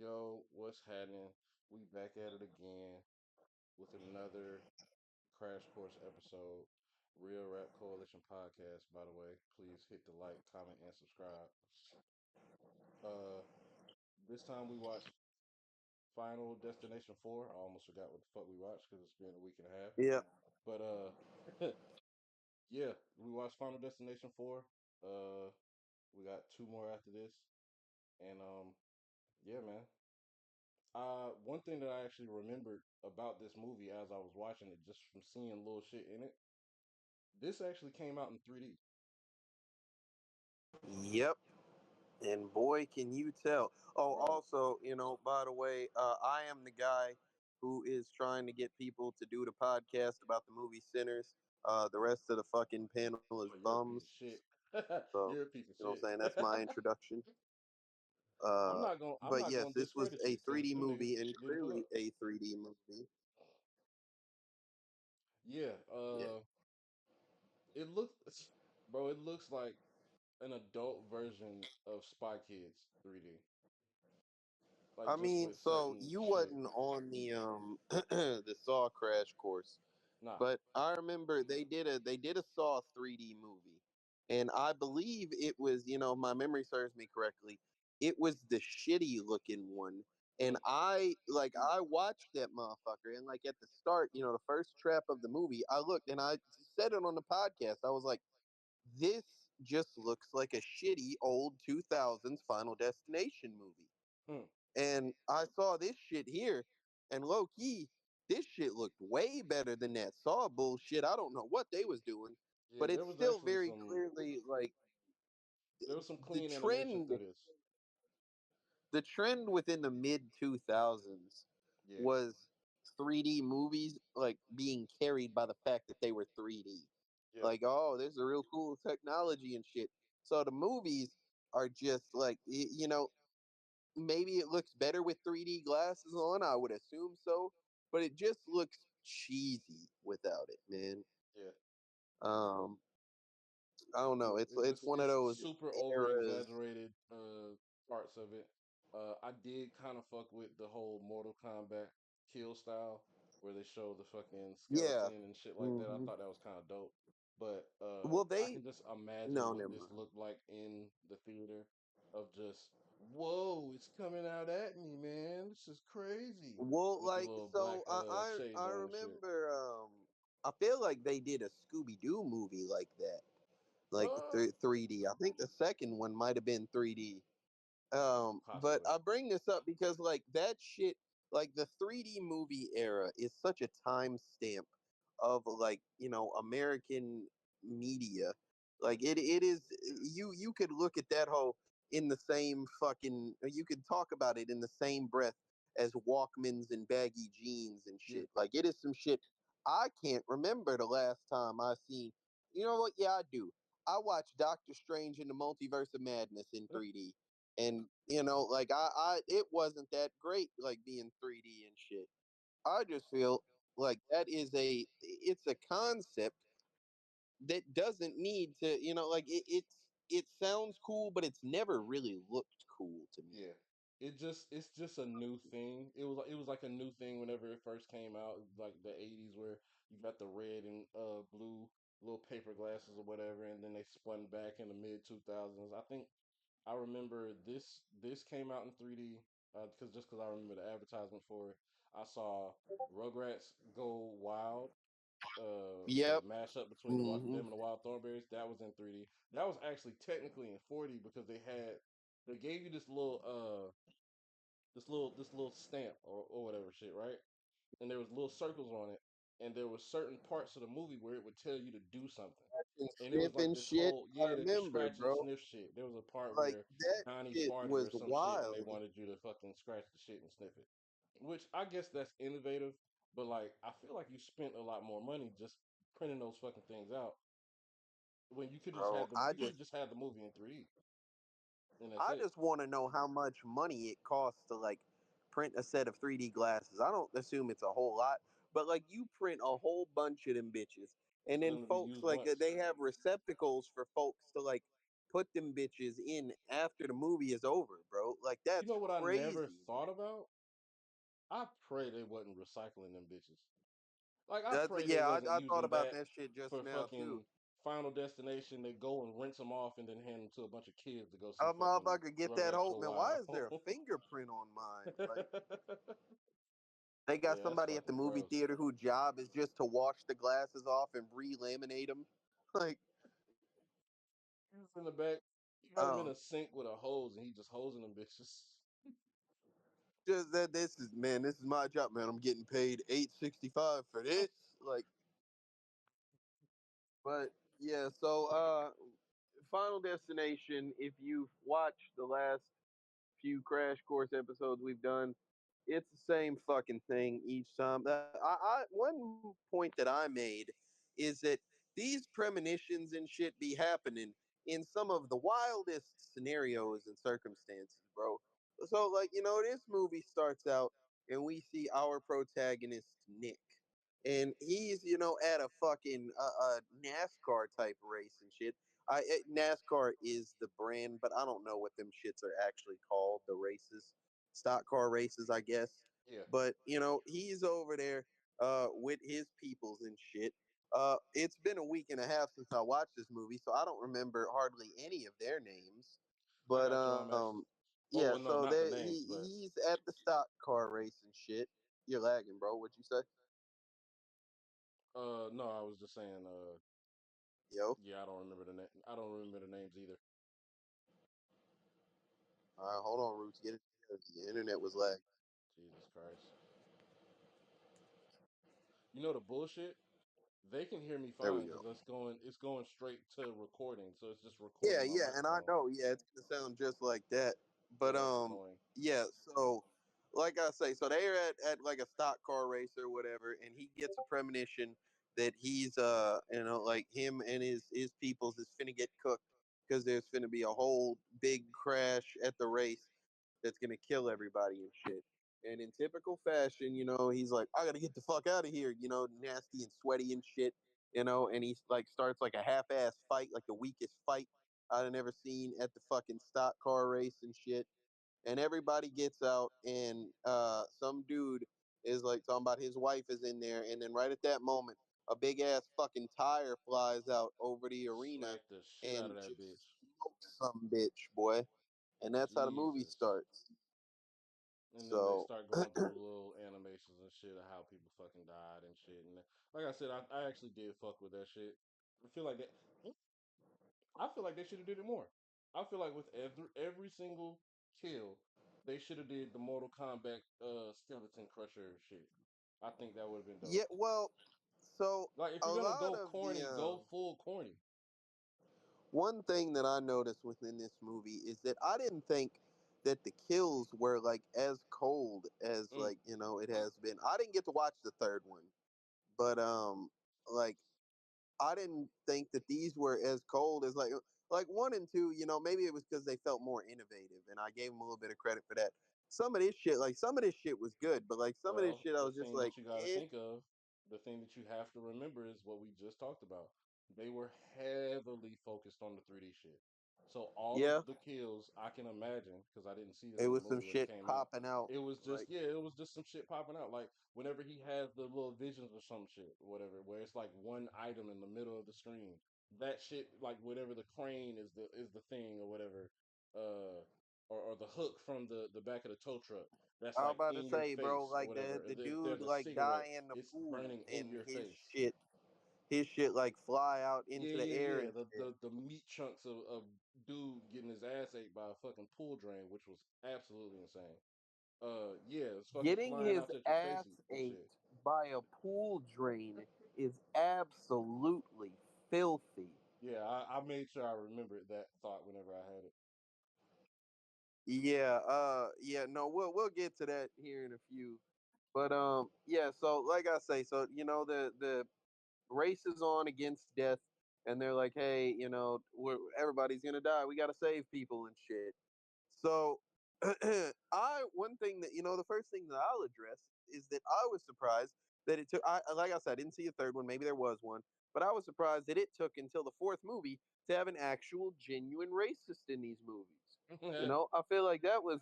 Yo, what's happening? We back at it again with another Crash Course episode. Real Rap Coalition podcast, by the way. Please hit the like, comment, and subscribe. Uh, this time we watched Final Destination 4. I almost forgot what the fuck we watched because it's been a week and a half. Yeah. But yeah, we watched Final Destination 4. Uh, we got two more after this, and yeah, man. One thing that I actually remembered about this movie as I was watching it, just from seeing little shit in it, this actually came out in 3D. Yep. And boy, can you tell. Oh, Bro, also, by the way, I am the guy who is trying to get people to do the podcast about the movie Sinners. The rest of the fucking panel is oh, you're a piece bums. of shit. So, You're a piece of what I'm shit. saying? That's my introduction. I'm But not yes, gonna this was discredit a you because 3D them niggas movie and didn't pull clearly up. a 3D movie. Yeah, Yeah. it looks, bro, it looks like an adult version of Spy Kids 3D, like I just mean, with so certain you shit. wasn't on the the Saw crash course. Nah, But I remember they did a Saw 3D movie, and I believe it was, my memory serves me correctly, it was the shitty looking one. And mm, I watched that motherfucker, and like at the start, the first trap of the movie, I looked and I said it on the podcast. I was like, this just looks like a shitty old 2000s Final Destination movie. mm. And I saw this shit here, and low key, this shit looked way better than that Saw bullshit. I don't know what they was doing, Yeah, but there it's was still actually very some clearly like there was some the clean animation trend. through this. The trend within the mid 2000s Yeah, was 3D movies like being carried by the fact that they were 3D. yeah, Like, oh, there's a real cool technology and shit. So the movies are just like maybe it looks better with 3D glasses on. I would assume so, but it just looks cheesy without it, man. yeah. Um, I don't know. It's It it's just one of it's those super over eras. exaggerated parts of it. I did kind of fuck with the whole Mortal Kombat kill style where they show the fucking Yeah. skeleton and shit like that. I hmm thought that was kind of dope. But Well, I they can just imagine no, what never this mind. looked like in the theater of just whoa, it's coming out at me, man. This is crazy Well, with the like little so, black shades I on and shit. remember. I feel like they did a Scooby Doo movie like that, like Uh, 3D. I think the second one might have been 3D. But Possibly. I bring this up because like that shit, like the 3D movie era is such a timestamp of like, American media. Like it is you could look at that whole in the same fucking you could talk about it in the same breath as Walkmans and baggy jeans and Yeah. shit. Like it is some shit I can't remember the last time I seen. You know what? Yeah, I do. I watched Doctor Strange in the Multiverse of Madness in 3D, and like it wasn't that great like being 3D and shit. I just feel like that is it's a concept that doesn't need to, like it sounds cool, but it's never really looked cool to me. Yeah. It's just a new thing. It was like a new thing whenever it first came out, like the 80s where you got the red and blue little paper glasses or whatever, and then they spun back in the mid 2000s. I think I remember this came out in 3D because I remember the advertisement for it. I saw Rugrats Go Wild, the Yep. mashup between hmm them and the Wild Thornberries. That was in 3D. That was actually technically in 4D because they gave you this little stamp or whatever shit, right? And there was little circles on it, and there were certain parts of the movie where it would tell you to do something. And And it was like sniffing this shit. whole I yeah, the remember, scratch and bro. sniff shit. There was a part Like where that Connie shit farted or was some shit, and they wild. wanted you to fucking scratch the shit and sniff it. Which I guess that's innovative, but like I feel like you spent a lot more money just printing those fucking things out when Bro, you could have just had the movie in 3D and that's I it. just want to know how much money it costs to like print a set of 3D glasses. I don't assume it's a whole lot, but like you print a whole bunch of them bitches, and For then them to be folks used like once. they have receptacles for folks to like. put them bitches in after the movie is over, bro. Like You that's know what I never crazy. thought about? I pray they wasn't recycling them bitches. Like I That's pray they yeah. wasn't I thought using about that that shit just for now too. fucking Final Destination. They go and rinse them off and then hand them to a bunch of kids to go see A fucking motherfucker get that Rugrats whole Go man. Why Wild. is there a fingerprint on mine? Like they got Yeah, that's somebody at the fucking movie gross. theater whose job is just to wash the glasses off and re-laminate them. Like, He was in the back. He got him in oh, a sink with a hose, and he just hosing them bitches. just that this is man. This is my job, man. I'm getting paid $8.65 for this. Like, but yeah. So, Final Destination. If you've watched the last few Crash Course episodes we've done, it's the same fucking thing each time. One point that I made is that these premonitions and shit be happening in some of the wildest scenarios and circumstances, bro. So, like, this movie starts out and we see our protagonist, Nick. And he's, at a fucking NASCAR type race and shit. NASCAR is the brand, but I don't know what them shits are actually called. The races, stock car races, I guess. Yeah, But he's over there with his peoples and shit. It's been a week and a half since I watched this movie, so I don't remember hardly any of their names. I But got you. I'm actually. Oh yeah, well, no, so not the there names, but he's at the stock car race and shit. You're lagging, bro. What'd you say? no, I was just saying. Yo, Yeah, I don't remember the name. I don't remember the names either. all right, hold on, Roots. Get it together. The internet was lagging. Jesus Christ. You know the bullshit. They can hear me There we fine go. because it's going straight to recording, so it's just Yeah, recording my yeah, and I microphone. know, yeah, it's gonna sound just like that. But Yeah, it's annoying. yeah, so like I say, so they're at like a stock car race or whatever, and he gets a premonition that he's like him and his peoples is finna get cooked because there's finna be a whole big crash at the race that's gonna kill everybody and shit. And in typical fashion, he's like, I gotta get the fuck out of here, nasty and sweaty and shit, and he like starts like a half-ass fight, like the weakest fight I'd have never seen at the fucking stock car race and shit. And everybody gets out, and some dude is like talking about his wife is in there, and then right at that moment, a big ass fucking tire flies out over the arena Smack the shit out of and that bitch. just smokes some bitch, boy. And that's how the movie Jesus. starts. And then they So start going through the little animations and shit of how people fucking died and shit. And like I said, I actually did fuck with that shit. I feel like that. I feel like they should have did it more. I feel like with every single kill, they should have did the Mortal Kombat skeleton crusher shit. I think that would have been yeah, dope. well, so Like if a you're gonna lot go of the corny, go full corny. one thing that I noticed within this movie is that I didn't think that the kills were like as cold as Mm, like it has been. I didn't get to watch the third one, but like I didn't think that these were as cold as like one and two. Maybe it was because they felt more innovative, and I gave them a little bit of credit for that. Some of this shit was good, but like some of this well, shit, I the was just thing that like, you got to eh, think of, the thing that you have to remember is what we just talked about. They were heavily focused on the 3D shit. So all yeah, of the kills I can imagine, because I didn't see this it in the was some movie when it shit came out, popping out. it was just Like, yeah, it was just some shit popping out. Like whenever he has the little visions or some shit, whatever, where it's like one item in the middle of the screen. That shit, like whatever the crane is the thing or whatever, uh, or the hook from the back of the tow truck that's I was like about to in your say, bro, face or like whatever. the If dude there's a like die cigarette, in the it's pool burning in and your face. his shit like fly out Yeah, into the yeah, air yeah. and shit. The meat chunks of dude getting his ass ate by a fucking pool drain, which was absolutely insane. Yeah, it's fucking Getting flying his out at your face ass and shit. ate by a pool drain is absolutely filthy. Yeah, I made sure I remembered that thought whenever I had it. Yeah, yeah, no, we'll get to that here in a few. But yeah, so like I say, so the race is on against death, and they're like, hey, everybody's gonna die. We gotta save people and shit. So, one thing that the first thing that I'll address is that I was surprised that it took. Like I said, I didn't see a third one. Maybe there was one, but I was surprised that it took until the fourth movie to have an actual genuine racist in these movies. I feel like that was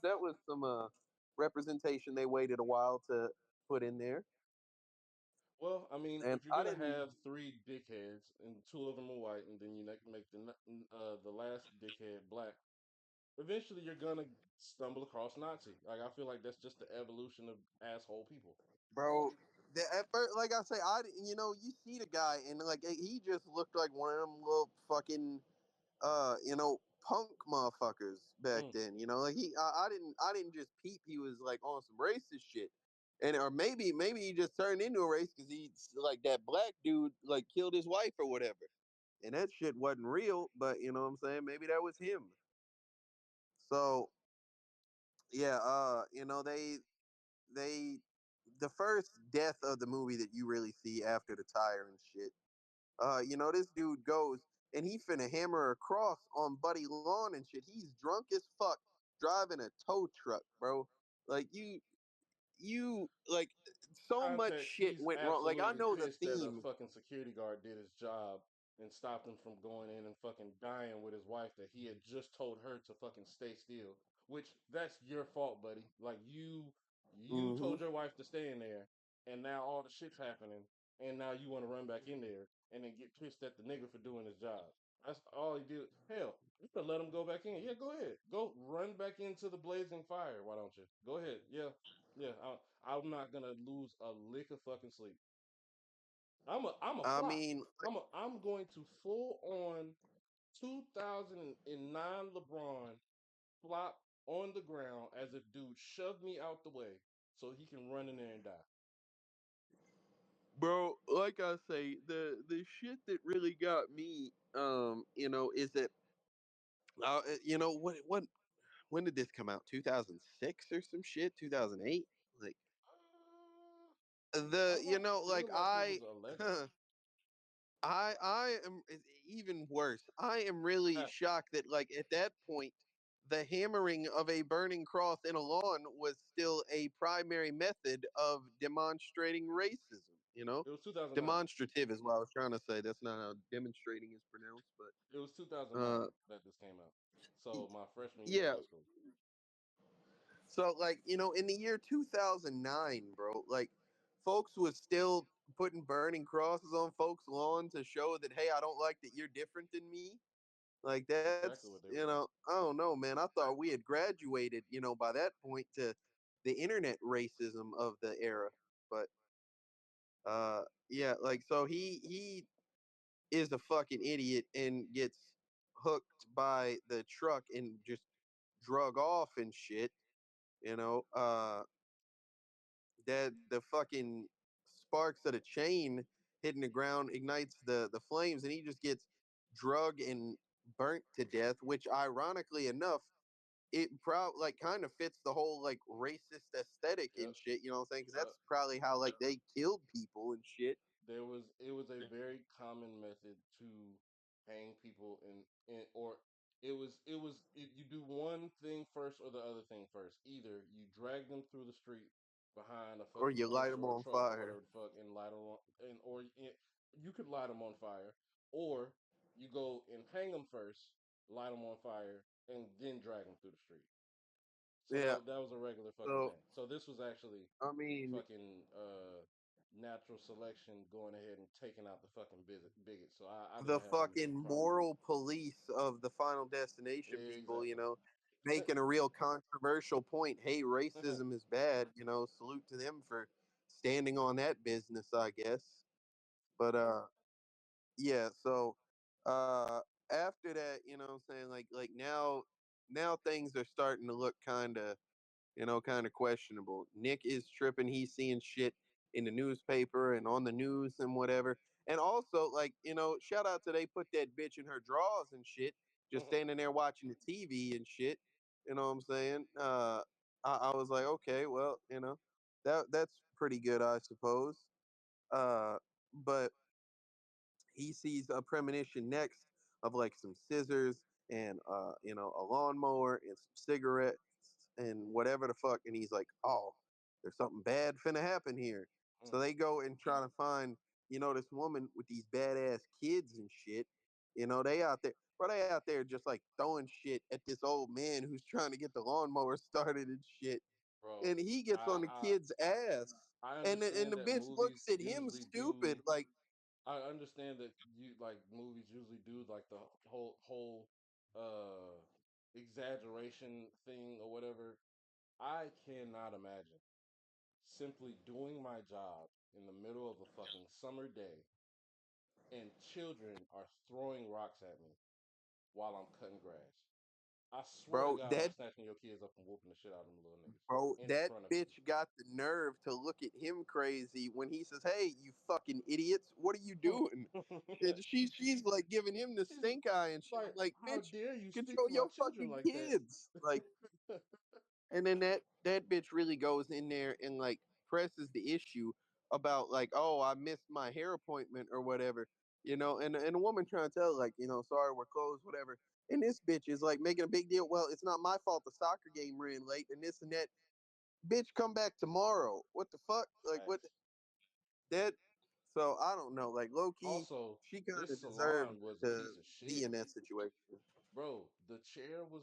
some representation they waited a while to put in there, Well, I mean, and if you're I gonna didn't. have three dickheads and two of them are white, and then you make the last dickhead black, eventually you're gonna stumble across Nazi. Like I feel like that's just the evolution of asshole people. Bro, at first, like I say, you see the guy and like he just looked like one of them little fucking punk motherfuckers back Mm. then. Like I didn't just peep he was like on some racist shit. And or maybe he just turned into a race because he's like that black dude like killed his wife or whatever. And that shit wasn't real, but you know what I'm saying? Maybe that was him. So yeah, they the first death of the movie that you really see after the tire and shit. This dude goes and he finna hammer across on Buddy Lawn and shit. He's drunk as fuck driving a tow truck, bro. Like you like so much Context, shit he's went wrong. Like I absolutely know the pissed that a theme. fucking security guard did his job and stopped him from going in and fucking dying with his wife that he had just told her to fucking stay still. Which that's your fault, buddy. Like you Hmm. told your wife to stay in there, and now all the shit's happening, and now you want to run back in there and then get pissed at the nigga for doing his job. That's all he did. Hell, you could let him go back in. Yeah, go ahead. Go run back into the blazing fire. Why don't you? Go ahead. Yeah, yeah. I'm not gonna lose a lick of fucking sleep. I'm a I flop. mean, I'm going to full on 2009 LeBron flop on the ground as a dude shoved me out the way so he can run in there and die. bro, like I say, the shit that really got me, is that, what when did this come out? 2006 or some shit? 2008? Like I want to like feel like it was 11. I am even worse. I am really shocked that like at that point the hammering of a burning cross in a lawn was still a primary method of demonstrating racism, It was 2009. Demonstrative is what I was trying to say. That's not how demonstrating is pronounced, but It was uh 2009 that this came out. So my freshman year of yeah. high school. So like, in the year 2009, bro, like folks was still putting burning crosses on folks' lawn to show that hey, I don't like that you're different than me. Like That's that's, exactly what they were doing. I don't know, man. I thought we had graduated, by that point to the internet racism of the era. But yeah, like so he is a fucking idiot and gets hooked by the truck and just drug off and shit, you know. That the fucking sparks of the chain hitting the ground ignites the flames and he just gets drug and burnt to death, which ironically enough it probably like kind of fits the whole like racist aesthetic Yep. and shit, you know what I'm saying? Because Yep. that's probably how like they killed people and shit. It was a very common method to hang people or you do one thing first or the other thing first. Either you drag them through the street behind a Or fucking you light hearse them or a on truck or fire. whatever the fuck and light them on, you could light them on fire, or you go and hang them first, light them on fire, and then drag them through the street. So Yeah. that was a regular fucking So thing. So this was actually I mean, fucking natural selection going ahead and taking out the fucking bigot. So I the didn't have any fucking problem with moral police of the Final Destination it. people, Exactly. making a real controversial point. Hey, racism is bad. Salute to them for standing on that business, I guess. But yeah. So uh, after that, what I'm saying, like now things are starting to look kind of questionable. Nick is tripping. He's seeing shit in the newspaper and on the news and whatever. And also, like, shout out to they put that bitch in her drawers and shit, just standing there watching the TV and shit. You know what I'm saying? I was like, okay, well, that's pretty good, I suppose. But he sees a premonition next of like some scissors and a lawnmower and some cigarettes and whatever the fuck, and he's like, oh, there's something bad finna happen here. So Mm, they go and try to find, this woman with these badass kids and shit. They out there, bro. They out there just like throwing shit at this old man who's trying to get the lawnmower started and shit. bro, And he gets on the I kid's ass, I and understand the that bitch movies looks at him usually stupid, do. like, I understand that you like movies usually do like the whole uh exaggeration thing or whatever. I cannot imagine simply doing my job in the middle of a fucking summer day and children are throwing rocks at me while I'm cutting grass. I swear to bro. God, I'm That snatching your kids up and whooping the shit out of them little niggas Bro, in that front of you. bitch got the nerve to look at him crazy when he says, "Hey, you fucking idiots, what are you doing?" And she's like giving him the She's stink eye and shit. I'm like, like, how bitch, dare you speak control to my your children fucking like that? kids. Like, and then that bitch really goes in there and like presses the issue about like, oh, I missed my hair appointment or whatever, and a woman trying to tell like, sorry, we're closed, whatever. And this bitch is like making a big deal. Well, it's not my fault the soccer game ran late and this and that. Bitch, come back tomorrow. What the fuck? Like what Facts. that? So I don't know. Like low key, Also, she kind this of deserved salon was a to piece of be shit. in that situation. Bro, the chair was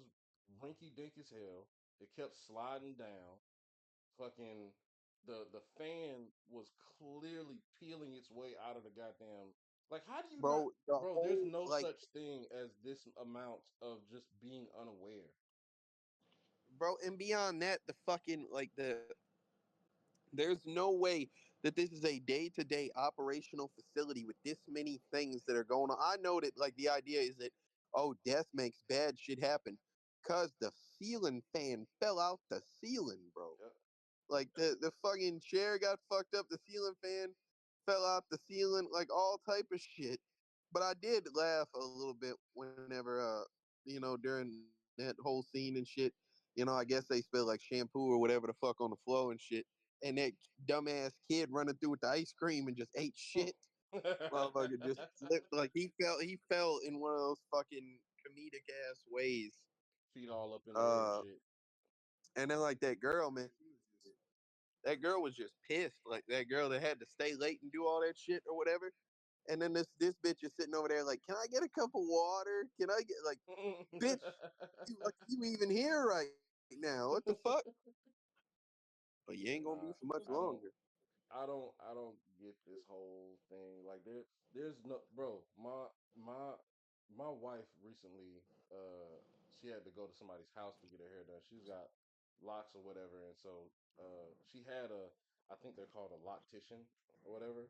rinky dink as hell. It kept sliding down. Fucking the fan was clearly peeling its way out of the goddamn, like, how do you not, Bro, the bro, there's whole no like, such thing as this amount of just being unaware. bro, and beyond that, the fucking like there's no way that this is a day-to-day operational facility with this many things that are going on. I know that like the idea is that, oh, death makes bad shit happen because the ceiling fan fell out the ceiling, bro. Yep. Like the fucking chair got fucked up, the ceiling fan fell out the ceiling, like all type of shit. But I did laugh a little bit whenever during that whole scene and shit. I guess they spilled like shampoo or whatever the fuck on the floor and shit. And that dumbass kid running through with the ice cream and just ate shit. Motherfucker just flipped like he fell in one of those fucking comedic ass ways. Feet all up in the air and Uh shit. and then like that girl, man, that girl was just pissed. Like that girl that had to stay late and do all that shit or whatever. And then this bitch is sitting over there like, can I get a cup of water? Can I get like, bitch, you even here right now? What the fuck? But you ain't gonna Yeah, be for nah, much I longer. don't. I don't get this whole thing. Like there's no, bro. My wife recently, she had to go to somebody's house to get her hair done. She's got locks or whatever, and so she had I think they're called a loctician or whatever.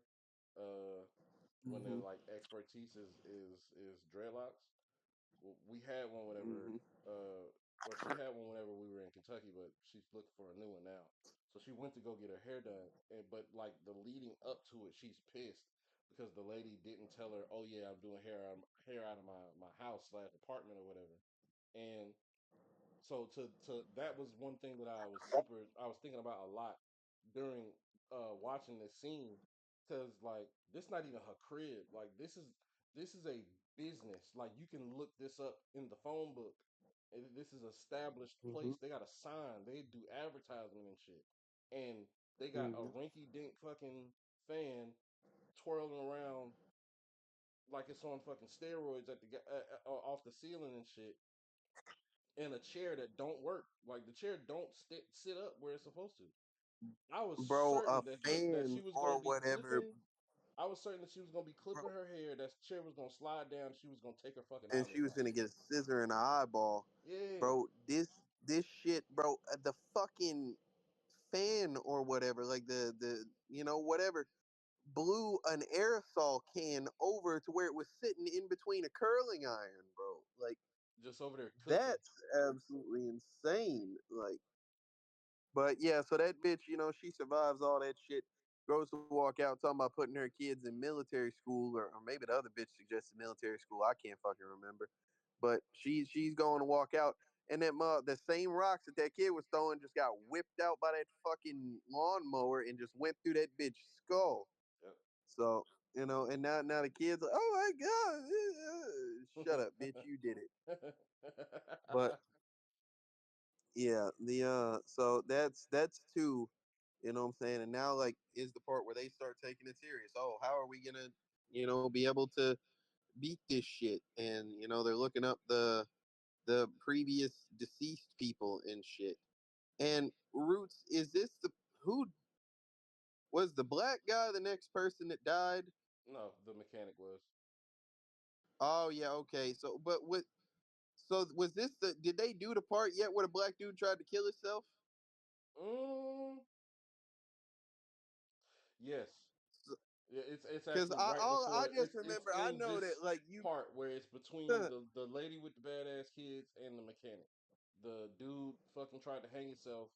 Uh, when their Mm-hmm. like expertise is dreadlocks. Well, we had one Mm-hmm. whenever, well, she had one whenever we were in Kentucky, but she's looking for a new one now. So she went to go get her hair done, but like the leading up to it, she's pissed because the lady didn't tell her, "Oh yeah, I'm doing hair out of my house slash apartment or whatever." And so to that was one thing that I was thinking about a lot during watching this scene, because like this not even her crib, like this is a business, like you can look this up in the phone book, and this is established Mm-hmm. place, they got a sign, they do advertisement and shit, and they got a Mm-hmm. rinky dink fucking fan twirling around like it's on fucking steroids at off the ceiling and shit, in a chair that don't work. Like the chair don't sit up where it's supposed to. I was Bro, a certain that fan she was or gonna be whatever, clipping. I was certain that she was gonna be clipping bro, her hair. That chair was gonna slide down. She was gonna take her fucking and she eyelids was out. gonna get a scissor in the eyeball. Yeah, Bro, this shit, bro, the fucking fan or whatever, like the whatever, blew an aerosol can over to where it was sitting in between a curling iron, bro. Like just over there cooking. that's absolutely insane. Like, but yeah, so that bitch, she survives all that shit. Goes to walk out talking about putting her kids in military school, or maybe the other bitch suggested military school. I can't fucking remember. But she's going to walk out, and the same rocks that kid was throwing just got whipped out by that fucking lawnmower and just went through that bitch's skull. Yep. So and now the kids like, oh my god, shut up, bitch, you did it. But yeah, the so that's two. You know what I'm saying? And now like is the part where they start taking it serious. Oh, how are we gonna, be able to beat this shit? And they're looking up the previous deceased people and shit. And Roots, is this the who was the black guy the next person that died? No, the mechanic was. Oh yeah, okay. So was this did they do the part yet where the black dude tried to kill himself? Mm, yes. Yeah, it's Because actually I right all I before. just It's remember I in know that this like you part where it's between the lady with the badass kids and the mechanic. The dude fucking tried to hang himself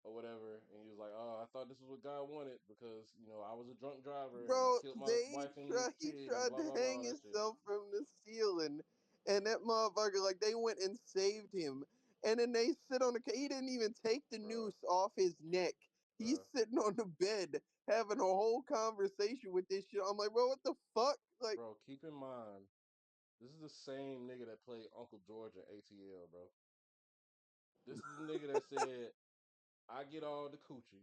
or whatever, and he was like, "Oh, I thought this was what God wanted because I was a drunk driver and I bro, killed my wife and he kid and tried blah to blah blah hang all that shit." himself from the ceiling, and that motherfucker like they went and saved him, and then they sit on the he didn't even take the Bruh, noose off his neck. He's bruh, sitting on the bed having a whole conversation with this shit. I'm like, bro, what the fuck? Like, bro. Keep in mind, this is the same nigga that played Uncle George in ATL, bro. This is the nigga that said, "I get all the coochie,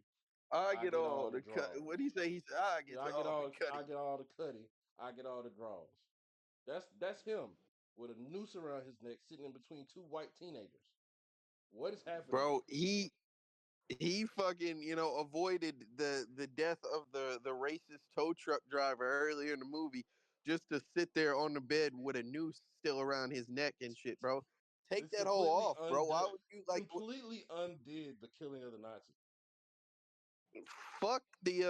I I get get all all the the cut. draws." What do you say? He said, I Yeah, get all the I cutty. get all the cutty, I get all the draws. That's him with a noose around his neck, sitting in between two white teenagers. What is happening Bro, here? he fucking avoided the death of the racist tow truck driver earlier in the movie just to sit there on the bed with a noose still around his neck and shit, bro. Take It's that hole completely off, bro. Why would you like completely undid the killing of the Nazis. fuck the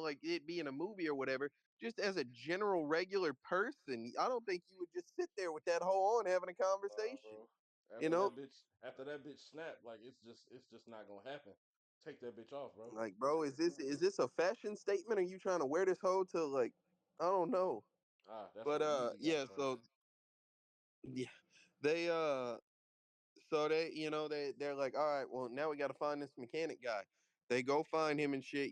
like it being a movie or whatever? Just as a general regular person, I don't think you would just sit there with that hole on having a conversation. Bro. You know, After that bitch snapped, like it's just not gonna happen. Take that bitch off, bro. like, bro, is this a fashion statement? Are you trying to wear this hoe to like I don't know. Ah, that's But where Yeezy got it yeah, from. so yeah, they so they're like, all right, well now we got to find this mechanic guy. They go find him and shit.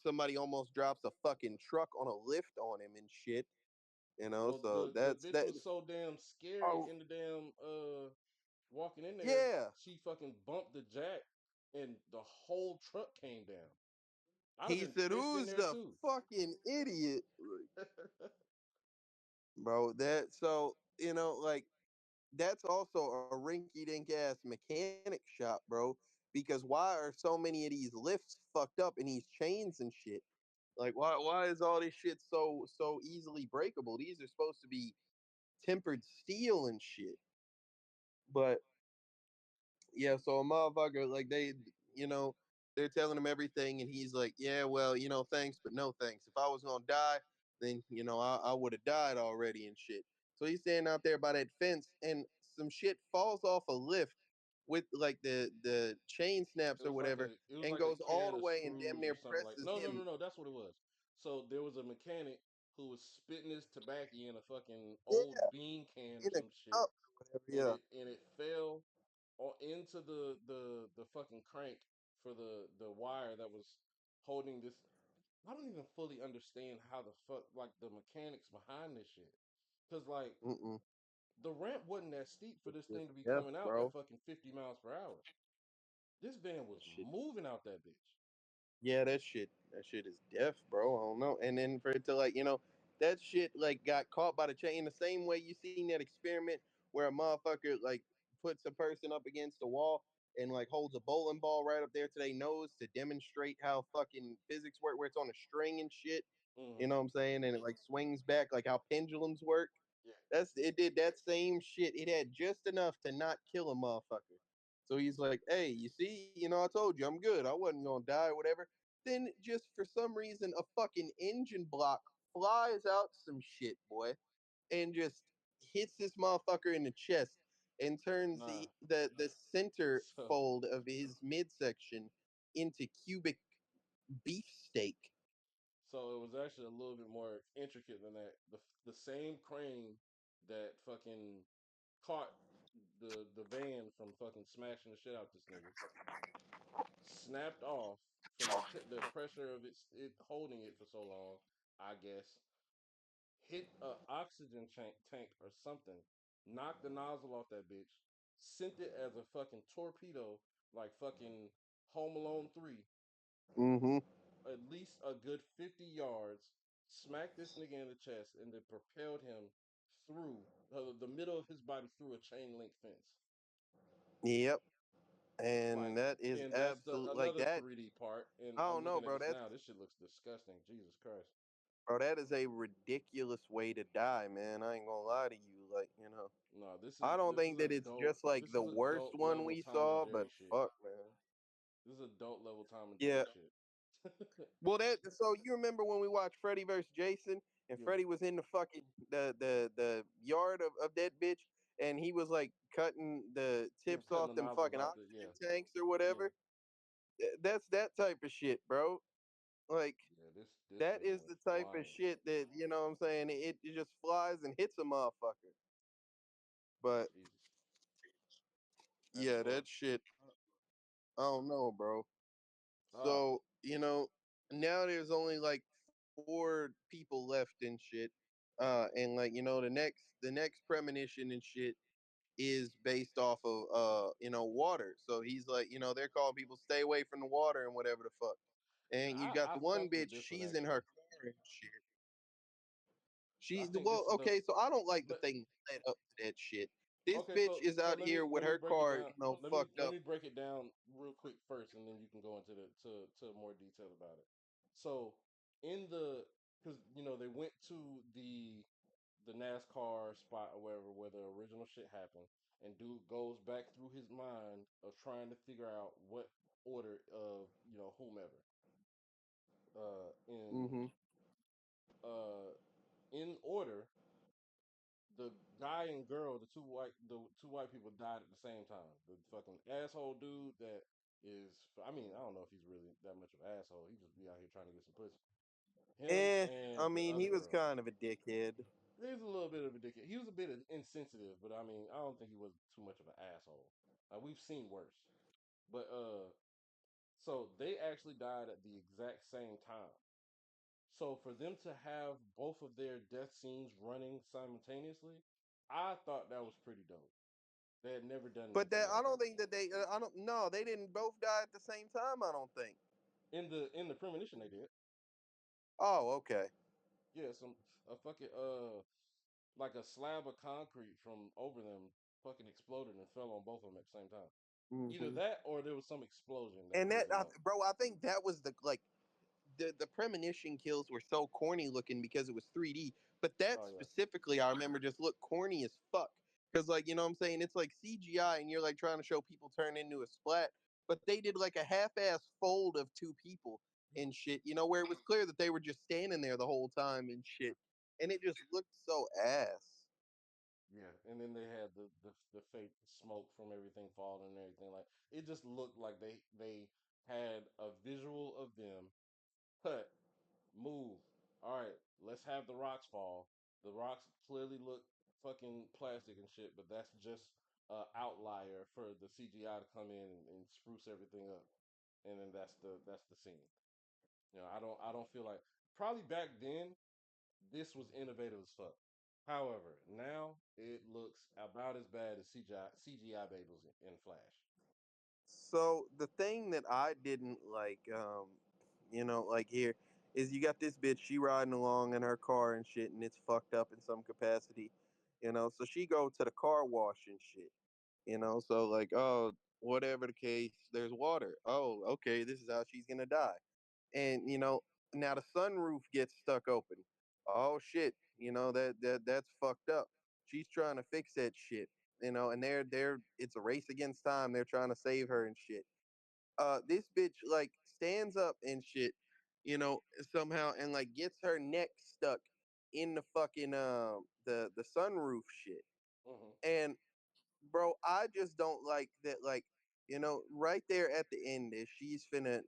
Somebody almost drops a fucking truck on a lift on him and shit. Well, So the that's bitch that. was so damn scared Oh in the damn walking in there, yeah, she fucking bumped the jack and the whole truck came down. I'd have he been said, pissed in "Who's there the too. fucking idiot, bro?" That so like that's also a rinky dink ass mechanic shop, bro. Because why are so many of these lifts fucked up and these chains and shit? Like why is all this shit so easily breakable? These are supposed to be tempered steel and shit. But yeah, so a motherfucker like you know, they're telling him everything, and he's like, yeah, well, thanks, but no thanks. If I was gonna die, then I would have died already and shit. So he's standing out there by that fence, and some shit falls off a lift with like the chain snaps or whatever, It was and like a goes all can the of way and damn screws or near something like presses no no no him. no that's what it was. So there was a mechanic who was spitting his tobacco in a fucking old Yeah, bean can or in a some shit, cup or whatever. Yeah. and it fell into the fucking crank for the wire that was holding this. I don't even fully understand how the fuck like the mechanics behind this shit. Cause like Mm-mm. the ramp wasn't that steep for It's this just thing to be death, coming out at bro. fucking 50 miles per hour. This van was That shit. moving out that bitch. Yeah, that shit is deaf, bro. I don't know. And then for it to like, that shit like got caught by the chain the same way you seen that experiment where a motherfucker like puts a person up against a wall and like holds a bowling ball right up there to their nose to demonstrate how fucking physics work, where it's on a string and shit. You Hmm. know what I'm saying? And it like swings back like how pendulums work. Yeah. It did that same shit. It had just enough to not kill a motherfucker. So he's like, hey, you see, I told you I'm good. I wasn't gonna die or whatever. Then just for some reason a fucking engine block flies out some shit, boy, and just hits this motherfucker in the chest and turns Nah. the center So fold of his midsection into cubic beefsteak. so it was actually a little bit more intricate than that. The same crane that fucking caught the van from fucking smashing the shit out this nigga snapped off from the pressure of it holding it for so long, I guess, hit a oxygen tank or something, knocked the nozzle off that bitch, sent it as a fucking torpedo, like fucking Home Alone 3, Mm-hmm. at least a good 50 yards, smacked this nigga in the chest, and then propelled him through the middle of his body through a chain link fence. Yep. Like, And that is and that's the absolute like another that. 3D part. And I I'm don't know, looking at bro. this That's now. This shit looks disgusting. Jesus Christ. bro. That is a ridiculous way to die, man. I ain't gonna lie to you. Like, No, I don't think that it's just like this the is worst adult one level we Tom and saw, Jerry but shit. fuck, man. This is adult level Tom and Jerry Yeah. shit. Well, that so you remember when we watched Freddy versus Jason, and Yeah, Freddy was in the fucking the yard of that bitch, and he was like cutting the he was tips cutting the off them nozzles fucking out the yeah, oxygen tanks or yeah, whatever. That's that type of shit, bro. Like yeah. This that thing is went the type of flying. shit that what I'm saying. It just flies and hits a motherfucker. But Jesus, that's yeah, that fucked. shit. I don't know, bro. Ah, So now there's only like four people left and shit. And like the next premonition and shit is based off of water. So he's like, they're calling people stay away from the water and whatever the fuck. And you got I the one fuck with bitch, this one she's in her actually. car and shit. I She's think well, this is the okay, so I don't like the but thing that led up to that shit. This okay. bitch is So out here with let me her break it car, down. fucked Let up. me break it down real quick first, and then you can go into to more detail about it. So in the because they went to the NASCAR spot or wherever where the original shit happened, and dude goes back through his mind of trying to figure out what order of whomever uh in Mm-hmm. uh in order the guy and girl the two white people died at the same time. The fucking asshole dude that is I mean I don't know if he's really that much of an asshole. He just be out here trying to get some pussy. Him I and the mean, other he was girl. kind of a dickhead. He's a little bit of a dickhead. He was a bit insensitive, but I mean, I don't think he was too much of an asshole. We've seen worse. But so they actually died at the exact same time. So for them to have both of their death scenes running simultaneously, I thought that was pretty dope. They had never done But anything that I like don't that think that before. they. I don't. No, they didn't both die at the same time. I don't think. In the premonition they did. Oh, okay. Yeah, some a fucking like a slab of concrete from over them fucking exploded and fell on both of them at the same time. Either Hmm. that or there was some explosion that And blew that, them up. bro, I think that was the premonition kills were so corny looking because it was 3D. But that Oh yeah. specifically, I remember just looked corny as fuck. Because like what I'm saying, it's like CGI, and you're like trying to show people turn into a splat. But they did like a half-ass fold of two people and shit. Where it was clear that they were just standing there the whole time and shit. And it just looked so ass. Yeah, and then they had the fake smoke from everything falling and everything. Like it just looked like they had a visual of them cut, move. All right, let's have the rocks fall. The rocks clearly look fucking plastic and shit, but that's just a outlier for the CGI to come in and spruce everything up. And then that's the scene. I don't feel like probably back then this was innovative as fuck. However, now it looks about as bad as CGI Babels in Flash. So the thing that I didn't like, like here, is you got this bitch. She riding along in her car and shit, and it's fucked up in some capacity. So she go to the car wash and shit. So like, oh, whatever the case, there's water. Oh, okay, this is how she's gonna die. And now the sunroof gets stuck open. Oh shit, that's fucked up. She's trying to fix that shit. And they're it's a race against time. They're trying to save her and shit. This bitch like stands up and shit, somehow, and like gets her neck stuck in the fucking the sunroof shit. Hmm. And bro, I just don't like that. Like, right there at the end, as she's finna,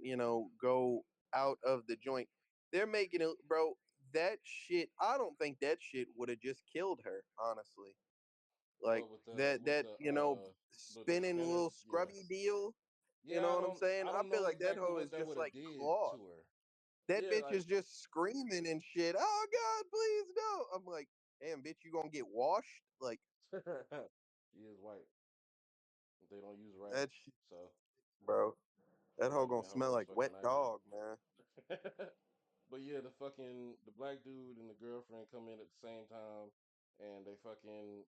go out of the joint, they're making it, bro. That shit, I don't think that shit would have just killed her, honestly. Like Well, with that, the spinning spinner, little yeah, scrubby deal. You yeah. know what I'm saying? I I don't feel know like that exactly hoe what is that just would have like did cloth. to her. That Yeah, bitch like is just screaming and shit. Oh God, please no! I'm like, damn, bitch, you gonna get washed? Like she is white. They don't use that rags, shit, so bro. That hoe Yeah, gonna man, hope smell that's like fucking wet dog, man. nice. But yeah, the black dude and the girlfriend come in at the same time, and they fucking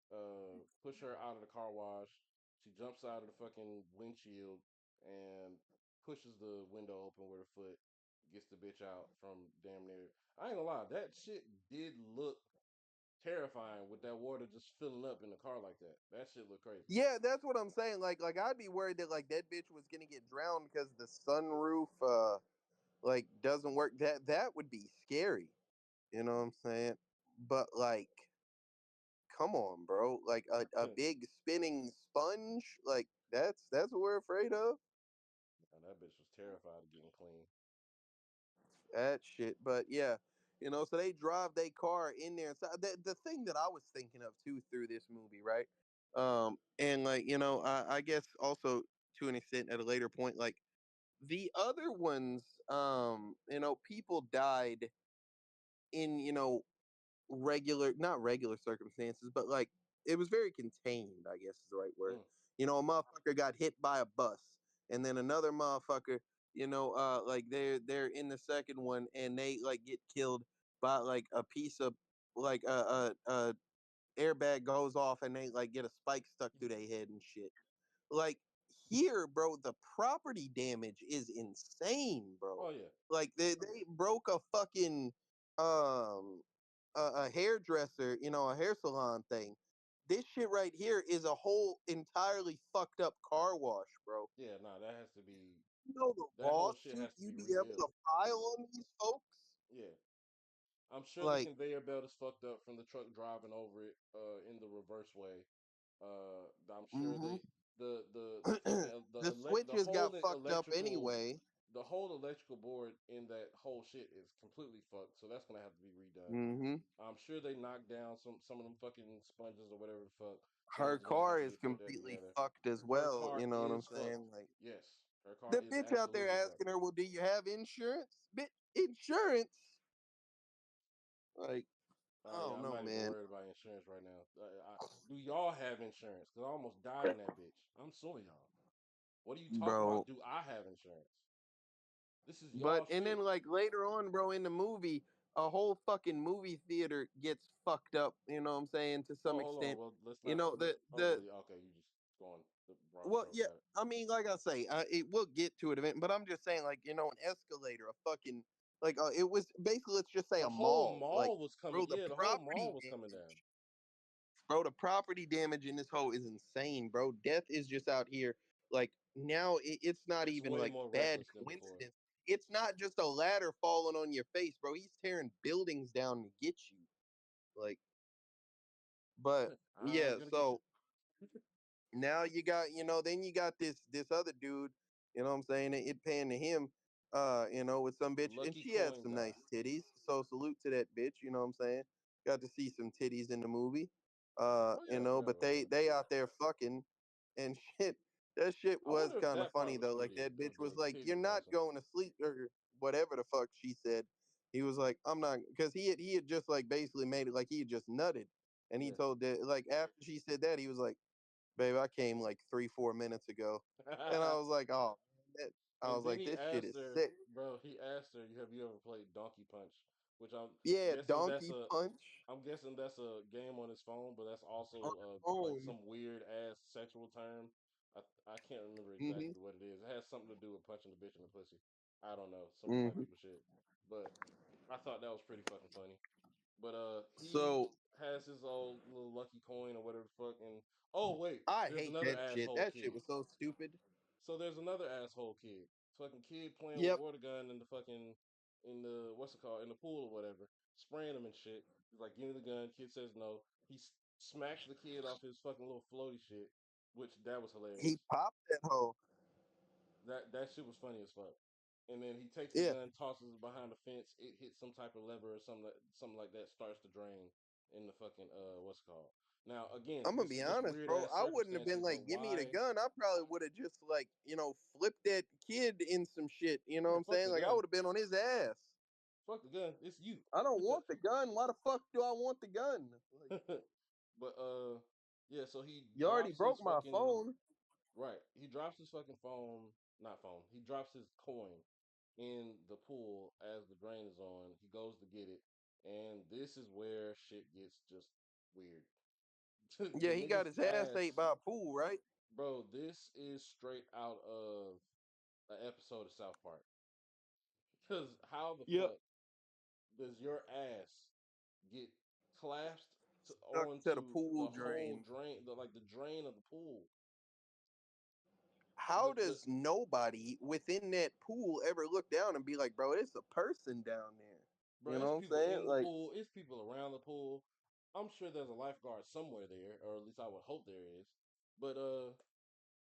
push her out of the car wash. She jumps out of the fucking windshield and pushes the window open with her foot, gets the bitch out from damn near. I ain't gonna lie, that shit did look terrifying with that water just filling up in the car like that. That shit looked crazy. Yeah, that's what I'm saying. Like I'd be worried that like that bitch was gonna get drowned because the sunroof like doesn't work. That would be scary. You know what I'm saying? But like, come on, bro. Like a big spinning sponge, like that's what we're afraid of. And that bitch was terrified of getting clean. That shit. But yeah, so they drive their car in there. So the thing that I was thinking of too through this movie, right? And like, I guess also to an extent at a later point, like the other ones, people died in, regular, not regular circumstances, but like it was very contained, I guess is the right word. Mm. A motherfucker got hit by a bus, and then another motherfucker, like they're in the second one, and they like get killed by like a piece of like a airbag goes off, and they like get a spike stuck through their head and shit. Like here, bro, the property damage is insane, bro. Oh yeah, Like they broke a fucking um a hairdresser, a hair salon thing. This shit right here is a whole entirely fucked up car wash, bro. yeah. Nah, that has to be. The That whole shit lawsuit has to be you'd be able rebuilt. to file on these folks. Yeah. I'm sure the Like, conveyor belt is fucked up from the truck driving over it in the reverse way. I'm sure mm-hmm. the fucking The switches got fucked up anyway. the whole electrical board in that whole shit is completely fucked. So that's gonna have to be redone. Mm-hmm. I'm sure they knocked down some of them fucking sponges or whatever the fuck. Her Something's gonna have car to is get put there completely together. fucked as Her well. car You know what I'm is fucked. saying? Like Yes, her car the is bitch out there absolutely fucked. asking her, "Well, do you have insurance?" Bitch, insurance? Like, I Yeah, don't I'm know, not even man, worried about insurance right now. Do y'all have insurance? Because I almost died in that bitch. I'm suing y'all. What are you talking about? bro. Do I have insurance? This is But y'all and then shit. like later on, bro, in the movie, a whole fucking movie theater gets fucked up. You know what I'm saying? To some Oh, hold on. extent, Well, let's you not. know Oh, well, the yeah, okay. You just going the broad well, approach. yeah. Got it. I mean, like I say, it will get to it event, but I'm just saying, like, an escalator, a fucking like, it was basically, let's just say The a whole mall, like, mall was coming. bro, the Yeah, the whole mall property was coming damage. down. Bro, the property damage in this hole is insane, bro. Death is just out here. Like now, it's not It's even way like more bad reckless than before. coincidence. It's not just a ladder falling on your face, bro. He's tearing buildings down to get you. Like, but I'm yeah. gonna get you. So now you got, then you got this other dude. You know what I'm saying? It paying to him. With some bitch, and Lucky she had coin some guy. nice titties. So salute to that bitch. You know what I'm saying? Got to see some titties in the movie. Oh yeah, I forgot But about they that. they out there fucking and shit. That shit I was wonder if kind of that part funny was though. Like pretty that of bitch was the like, "You're titty not bouncing. going to sleep," or whatever the fuck she said. He was like, "I'm not," because he had just like basically made it like he had just nutted, and he Yeah. told that like after she said that he was like, "Babe, I came like 3-4 minutes ago," and I was like, "Oh," I And was then like, he "This shit asked is her, sick." bro. He asked her, "Have you ever played Donkey Punch?" Which I'm Yeah, guessing that's donkey a, punch I'm guessing that's a game on his phone, but that's on also the like phone. some weird ass sexual term. I can't remember Mm-hmm. exactly what it is. It has something to do with punching the bitch in the pussy. I don't know, some white Mm-hmm. people shit. But I thought that was pretty fucking funny. But he So has his old little lucky coin or whatever the fuck. And oh wait, I there's hate another that shit. asshole That shit kid. was so stupid. So there's another asshole kid. Fucking kid playing with Yep. water gun in the fucking in the what's it called in the pool or whatever, spraying him and shit. He's like, "Give me the gun." Kid says no. He smacks the kid off his fucking little floaty shit, which that was He hilarious. popped that hoe. That shit was funny as fuck. And then he takes the Yeah. gun, tosses it behind the fence. It hits some type of lever or something like that. Starts to drain in the fucking what's it called. Now again, I'm gonna be this honest, weird bro. ass I wouldn't have been circumstances of like, "Give me the why. gun." I probably would have just like, flipped that kid in some shit. You know what Yeah, I'm fuck saying? the Like I gun. would have been on his ass. Fuck the gun. It's you. I don't want the gun. Why the fuck do I want the gun? Like, But yeah, so he you already drops his broke my fucking phone. right. He drops his fucking phone not phone. He drops his coin in the pool as the drain is on. He goes to get it, and this is where shit gets just weird. The Yeah, he got nigga's his ass ate ass, by a pool, right? bro. This is straight out of an episode of South Park. Because how the Yep. fuck does your ass get collapsed Stuck to the onto pool the whole drain. drain, the drain of the pool? How The does nobody within that pool ever look down and be like, bro, it's a person down there? bro, You it's know what I'm people saying? in the Like, pool, it's people around the pool. I'm sure there's a lifeguard somewhere there, or at least I would hope there is. But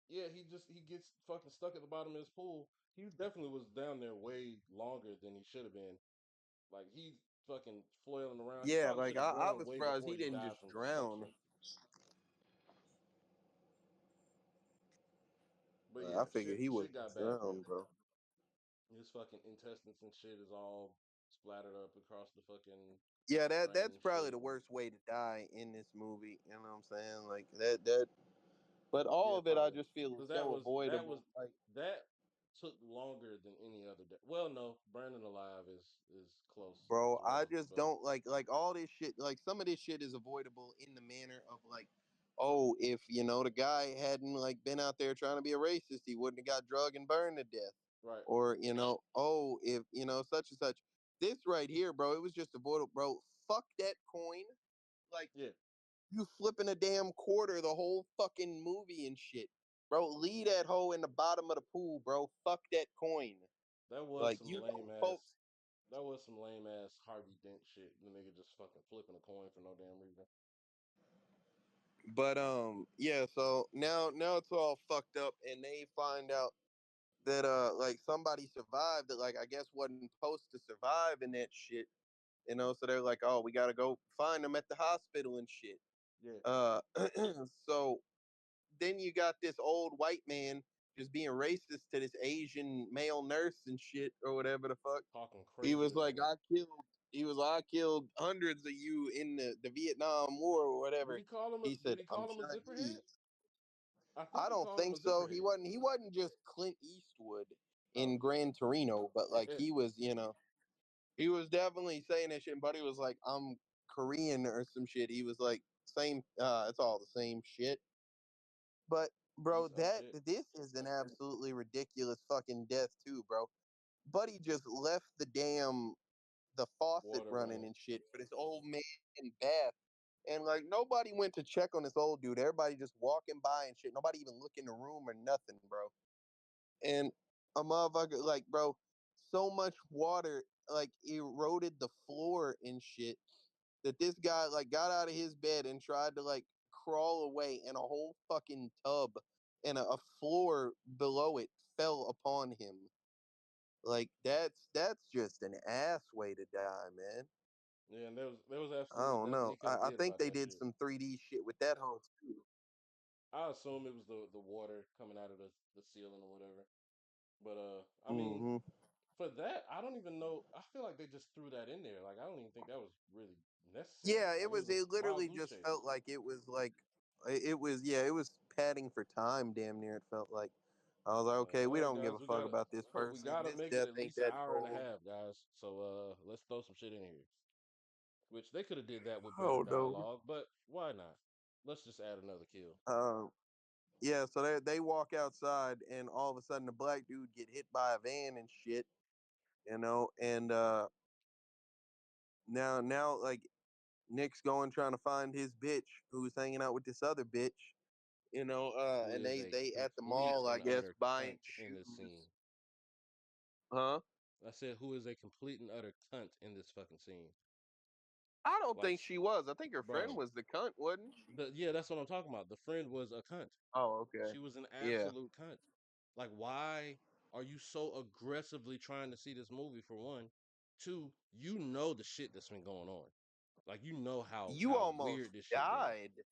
yeah, he gets fucking stuck at the bottom of his pool. He definitely was down there way longer than he should have been. Like he's fucking flailing around. He yeah, probably like should have I drowned was way surprised before he he didn't died just from drown. suction. But I yeah, figured he shit would got bad for drown, him. bro. His fucking intestines and shit is all splattered up across the fucking Yeah, drain that's and probably shit. the And worst way to die in this movie. You know what I'm saying? Like that. But all yeah, of it, I probably just feel because is so that avoidable. was Like, that took longer than any other day. Well, no, Brandon Alive is close as bro, I well, just but don't like all this shit. Like some of this shit is avoidable in the manner of like, oh, if the guy hadn't like been out there trying to be a racist, he wouldn't have got drugged and burned to death. right, Or oh, if such and such. This right here, bro, it was just avoidable, bro. Fuck that coin. Like yeah, you flipping a damn quarter the whole fucking movie and shit, bro. Leave that hoe in the bottom of the pool, bro. Fuck that coin. that was Like some you lame know, folks. ass. That was some lame ass Harvey Dent shit. The nigga just fucking flipping a coin for no damn reason. But yeah. So now it's all fucked up, and they find out that like somebody survived that like I guess wasn't supposed to survive in that shit. So they're like, oh, we gotta go find them at the hospital and shit. Yeah, Uh, so then you got this old white man just being racist to this Asian male nurse and shit or whatever the fuck. talking He crazy was to the like, nigga. I killed hundreds of you in the Vietnam War or whatever. He Did said, he I'm call him a zipperhead? Chinese. I think I he don't called him think a so. He zipperhead. wasn't he wasn't just Clint Eastwood Oh, in okay. Gran Torino, but like he was, he was definitely saying that shit. And Buddy was like, I'm Korean or some shit. He was like, same, it's all the same shit. But bro, Oh shit. this is an absolutely ridiculous fucking death too, bro. Buddy just left the faucet Water running running. and shit for this old man in bath. And like nobody went to check on this old dude. Everybody just walking by and shit. Nobody even look in the room or nothing, bro. And a motherfucker, like, bro, so much water like eroded the floor and shit that this guy like got out of his bed and tried to like crawl away, and a whole fucking tub and a floor below it fell upon him. Like that's just an ass way to die, man. Yeah, and there was I absolutely don't nothing he know. could have I did think about they that did shit. some 3D shit with that whole too. I assume it was the water coming out of the ceiling or whatever. But I mean, Hmm. for that, I don't even know. I feel like they just threw that in there. Like I don't even think that was really necessary. Yeah, Like it was a it wild literally goose just chase. felt like it was like it was yeah, it was padding for time damn near it felt like. I was like, Like, okay, all we right, don't give guys, a fuck about this we person. gotta This make it death at ain't least an that hour and a cold. half, guys. So let's throw some shit in here. Which they could have did that with better Oh no. dialogue, but why not? Let's just add another kill. Um yeah, so they walk outside and all of a sudden the black dude get hit by a van and shit, and now like Nick's going trying to find his bitch who's hanging out with this other bitch, Who and is they a they at the complete mall, I and guess, utter buying cunt in this shoes. scene. Huh? I said, who is a complete and utter cunt in this fucking scene? I don't Like, think she was. I think her friend bro, was the cunt, wasn't she? yeah, that's what I'm talking about. The friend was a cunt. Oh, okay. She was an Yeah. absolute cunt. Like, why are you so aggressively trying to see this movie? For one, two, you know the shit that's been going on. Like, you know You how almost weird this shit been. died.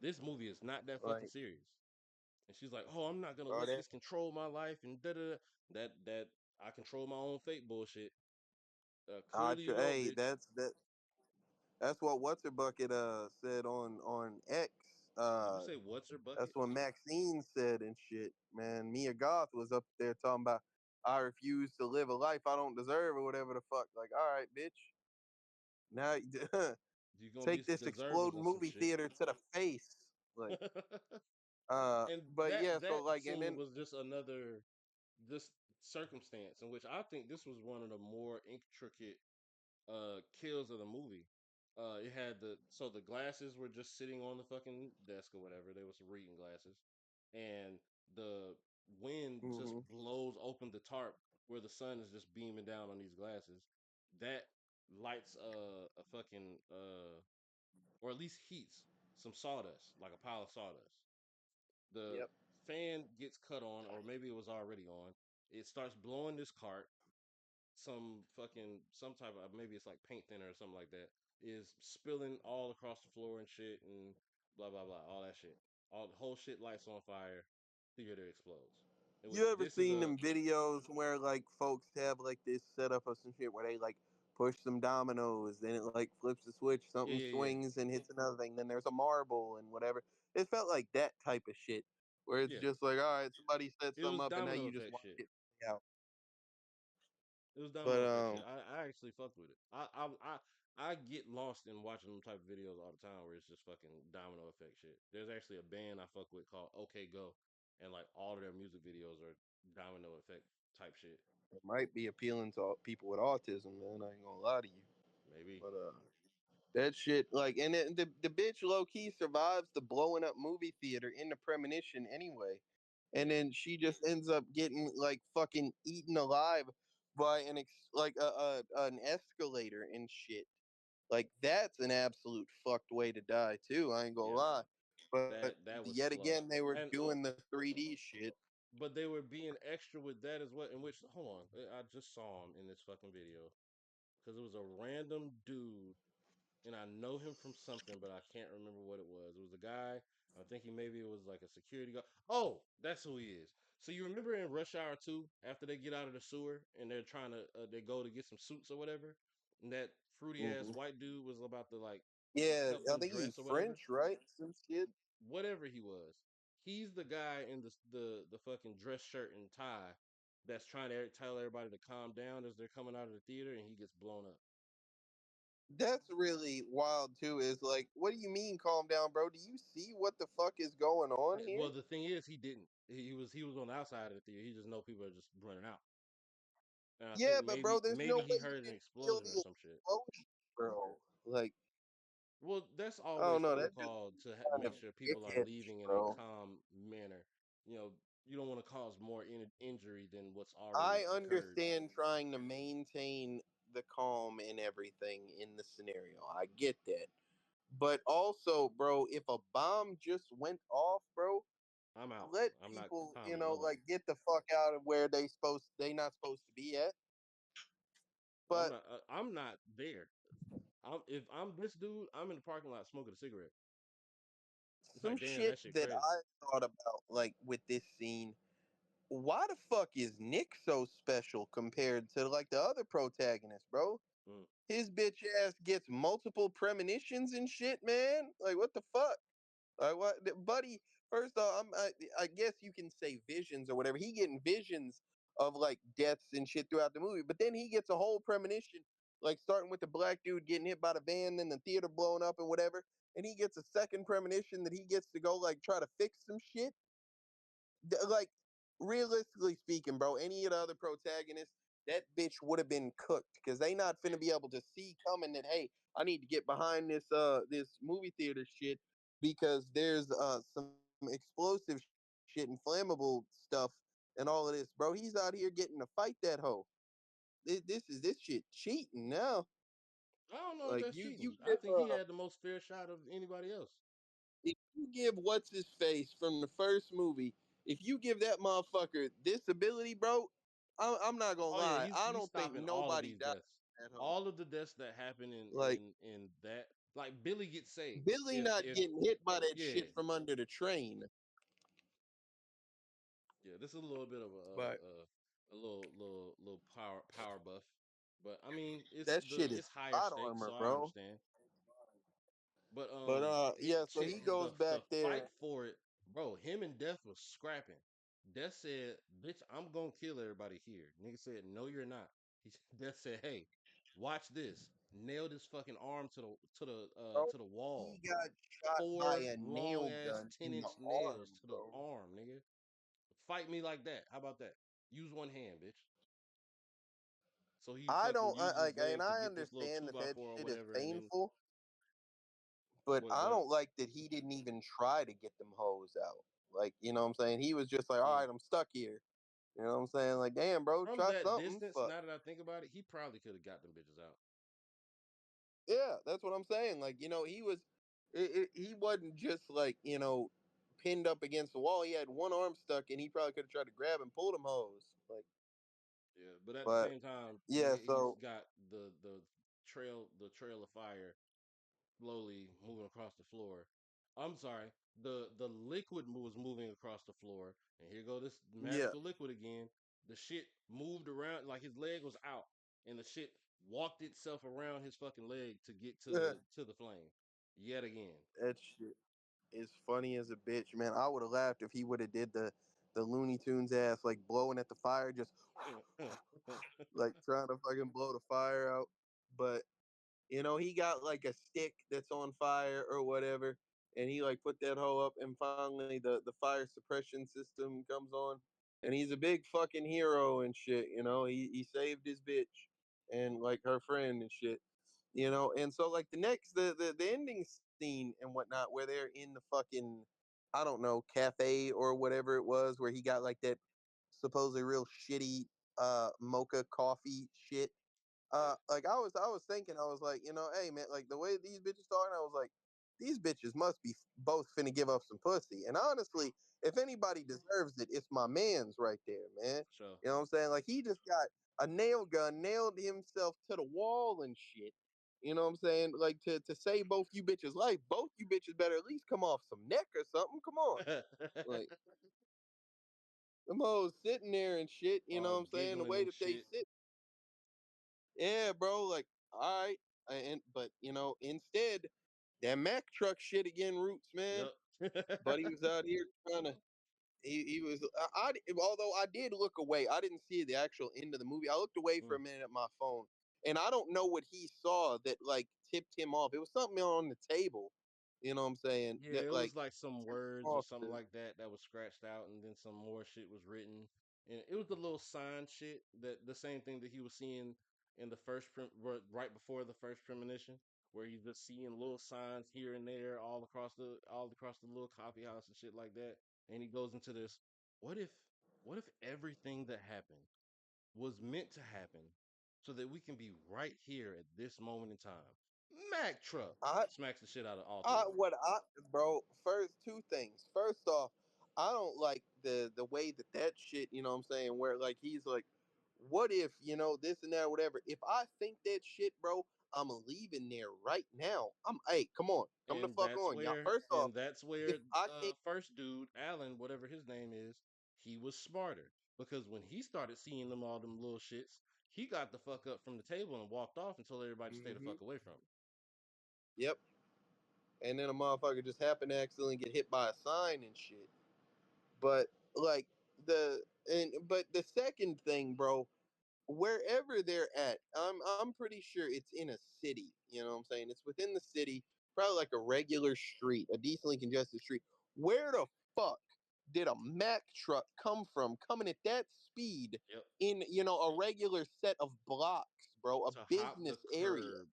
This movie is not that fucking Like, serious. And she's like, "Oh, I'm not gonna oh, let that this control my life," and da da. That I control my own fate bullshit. Clearly, you don't, hey, bitch. that's what what's her bucket said on X. Did you Uh, say what's her that's bucket? what Maxine said and shit. Man, Mia Goth was up there talking about I refuse to live a life I don't deserve or whatever the fuck. Like, all right, bitch. Now You gonna be take this deserving exploding of some movie shit. theater to the face. Like, And but yeah, so that like, and scene then was just another this circumstance in which I think this was one of the more intricate kills of the movie. It had the glasses were just sitting on the fucking desk or whatever. They was reading glasses, and the wind just mhm. blows open the tarp where the sun is just beaming down on these glasses. That lights a fucking or at least heats some sawdust, like a pile of sawdust. The Yep. fan gets cut on, or maybe it was already on. It starts blowing this cart. Some type of maybe it's like paint thinner or something like that is spilling all across the floor and shit and blah blah blah, all that shit. All the whole shit lights on fire, theater explodes. In which You ever this is seen a them videos where like folks have like this setup or some shit where they like push some dominoes, then it like flips a switch, yeah something yeah swings and hits another thing, then there's a marble and whatever. It felt like that type of shit where it's yeah just like, all right, somebody set it something was up and now domino you just effect watch shit. it play out. It was But domino effect shit. I actually fucked with it. I get lost in watching them type of videos all the time where it's just fucking domino effect shit. There's actually a band I fuck with called OK Go, and like all of their music videos are domino effect type shit. it might be appealing to people with autism, man. I ain't gonna lie to you. Maybe. But that shit, like, and the bitch low key survives the blowing up movie theater in the premonition anyway, and Yeah. then she just ends up getting like fucking eaten alive by like an escalator and shit. Like that's an absolute fucked way to die too. I ain't gonna Yeah. lie, but That was yet slow. again they were And doing the 3D shit. but they were being extra with that as well. In which hold on, I just saw him in this fucking video because it was a random dude and I know him from something, but I can't remember what it was. It was a guy. I'm thinking maybe it was like a security guard. Oh, that's who he is. So you remember in Rush Hour 2, after they get out of the sewer and they're trying to they go to get some suits or whatever, and that fruity ass Hmm. white dude was about to like Yeah, help I them think he's dress or whatever. French, right? Some shit. Whatever he was, he's the guy in the fucking dress shirt and tie that's trying to tell everybody to calm down as they're coming out of the theater, and he gets blown up. That's really wild too. Is like, what do you mean, calm down, bro? Do you see what the fuck is going on here? Well, the thing is, he didn't. He was on the outside of the theater. He just know people are just running out, and I think Yeah, but bro, maybe there's no maybe he way you heard an can feel explosion or the some shit. explosion, bro. Like, Well, that's I don't always know. That just protocol to kind make of sure people are dickheadish, leaving in a bro. calm manner. You know, you don't want to cause more injury than what's already I occurred. understand trying to maintain the calm and everything in the scenario. I get that. But also, bro, if a bomb just went off, bro, I'm out. let I'm not people, calming nobody. like get the fuck out of where they not supposed to be at. I'm But not. I'm not there. If I'm this dude, I'm in the parking lot smoking a cigarette. It's some like, damn, shit that shit that crazy. I thought about, like with this scene, why the fuck is Nick so special compared to like the other protagonists, bro? Mm. His bitch ass gets multiple premonitions and shit, man. Like what the fuck? Like what, buddy? First off, I guess you can say visions or whatever. He getting visions of like deaths and shit throughout the movie, but then he gets a whole premonition, like starting with the black dude getting hit by the van, then the theater blowing up and whatever, and he gets a second premonition that he gets to go like try to fix some shit. Like realistically speaking, bro, any of the other protagonists, that bitch would have been cooked because they not finna be able to see coming that hey, I need to get behind this movie theater shit because there's some explosive shit and flammable stuff and all of this, bro. He's out here getting to fight that hoe. This shit cheating now. I don't know if Like that's you cheating. I give think he had the most fair shot of anybody else. if you give what's his face from the first movie, if you give that motherfucker this ability, bro, I'm not gonna Oh yeah, lie. I he's don't think stopping all of nobody these died deaths. at home. All of the deaths that happen Like in that, like Billy gets saved. Billy not If getting hit by that yeah shit from under the train. yeah, this is a little bit of But a little power buff, but I mean that shit is it's higher bot stakes, armor, so I bro. understand. But But yeah, so check he the goes back fight there. for it, bro. Him and Death was scrapping. Death said, "Bitch, I'm gonna kill everybody here." Nigga said, "No, you're not." Death said, "Hey, watch this." Nailed his fucking arm Bro, to the wall. he got shot by Four a long nail ass gun ten in the inch nails arm, to the bro. arm, nigga. Fight me like that. How about that? Use one hand, bitch. So he I fucking don't used his like, and leg to I get this little understand two that by that four or shit is whatever, and then painful, but what? I Go ahead. don't like that he didn't even try to get them hoes out. Like, you know what I'm saying? He was just like, all Mm. right, I'm stuck here. You know what I'm saying? Like, damn, bro, From try that something. distance, Fuck. now that I think about it, he probably could have got them bitches out. Yeah, that's what I'm saying. Like, he was, he wasn't just like, pinned up against the wall. He had one arm stuck, and he probably could have tried to grab and pull them hoes. Like, Yeah, but at the but same time, yeah, he's so got the trail of fire slowly moving across the floor. I'm sorry, the liquid was moving across the floor, and here go this yeah, magical liquid again. The shit moved around like his leg was out, and the shit walked itself around his fucking leg to get to the flame. Yet again. that shit is funny as a bitch, man. I would have laughed if he would have did the Looney Tunes ass like blowing at the fire, just like trying to fucking blow the fire out. But he got like a stick that's on fire or whatever, and he like put that hoe up, and finally the fire suppression system comes on, and he's a big fucking hero and shit. He saved his bitch and like her friend and shit. And so like the ending scene and whatnot, where they're in the fucking, I don't know, cafe or whatever it was, where he got like that supposedly real shitty mocha coffee shit. Yeah. Like I was thinking, I was like, hey man, like the way these bitches talking, I was like, these bitches must be both finna give up some pussy. And honestly, if anybody deserves it, it's my man's right there, man. For sure. You know what I'm saying? Like he just got a nail gun, nailed himself to the wall and shit. You know what I'm saying? Like to save both you bitches' life, both you bitches better at least come off some neck or something. Come on. Like them hoes sitting there and shit, you know All what I'm saying? The giggling way and that they shit. sit. Yeah, bro. Like, all right, and but instead, that Mack truck shit again, Roots, man. Yep. Buddy was out here trying to. He was. Although I did look away, I didn't see the actual end of the movie. I looked away for Mm. a minute at my phone, and I don't know what he saw that like tipped him off. It was something on the table. You know what I'm saying? Yeah, That it like was like some tipped him words or off something to. like that that was scratched out, and then some more shit was written. And it was the little sign shit that the same thing that he was seeing in the right before the first premonition, where he's just seeing little signs here and there all across the little coffee house and shit like that. And he goes into this. What if what if everything that happened was meant to happen so that we can be right here at this moment in time? Mac truck I smacks the shit out of all three of them. what I bro, first two things. First off, I don't like the way that shit, you know what I'm saying, where like he's like, what if, this and that, whatever. If I think that shit, bro, I'm leaving there right now. Hey, come on. Come the fuck on, y'all. First off, And that's where if I can't first dude, Alan, whatever his name is, he was smarter. Because when he started seeing them all them little shits, he got the fuck up from the table and walked off and told everybody to stay the Mhm. fuck away from him. Yep. And then a motherfucker just happened to accidentally get hit by a sign and shit. But like but the second thing, bro, wherever they're at, I'm pretty sure it's in a city. You know what I'm saying? It's within the city, probably like a regular street, a decently congested street. Where the fuck did a Mack truck come from coming at that speed Yep. in, a regular set of blocks, bro, a To hop the business area? curb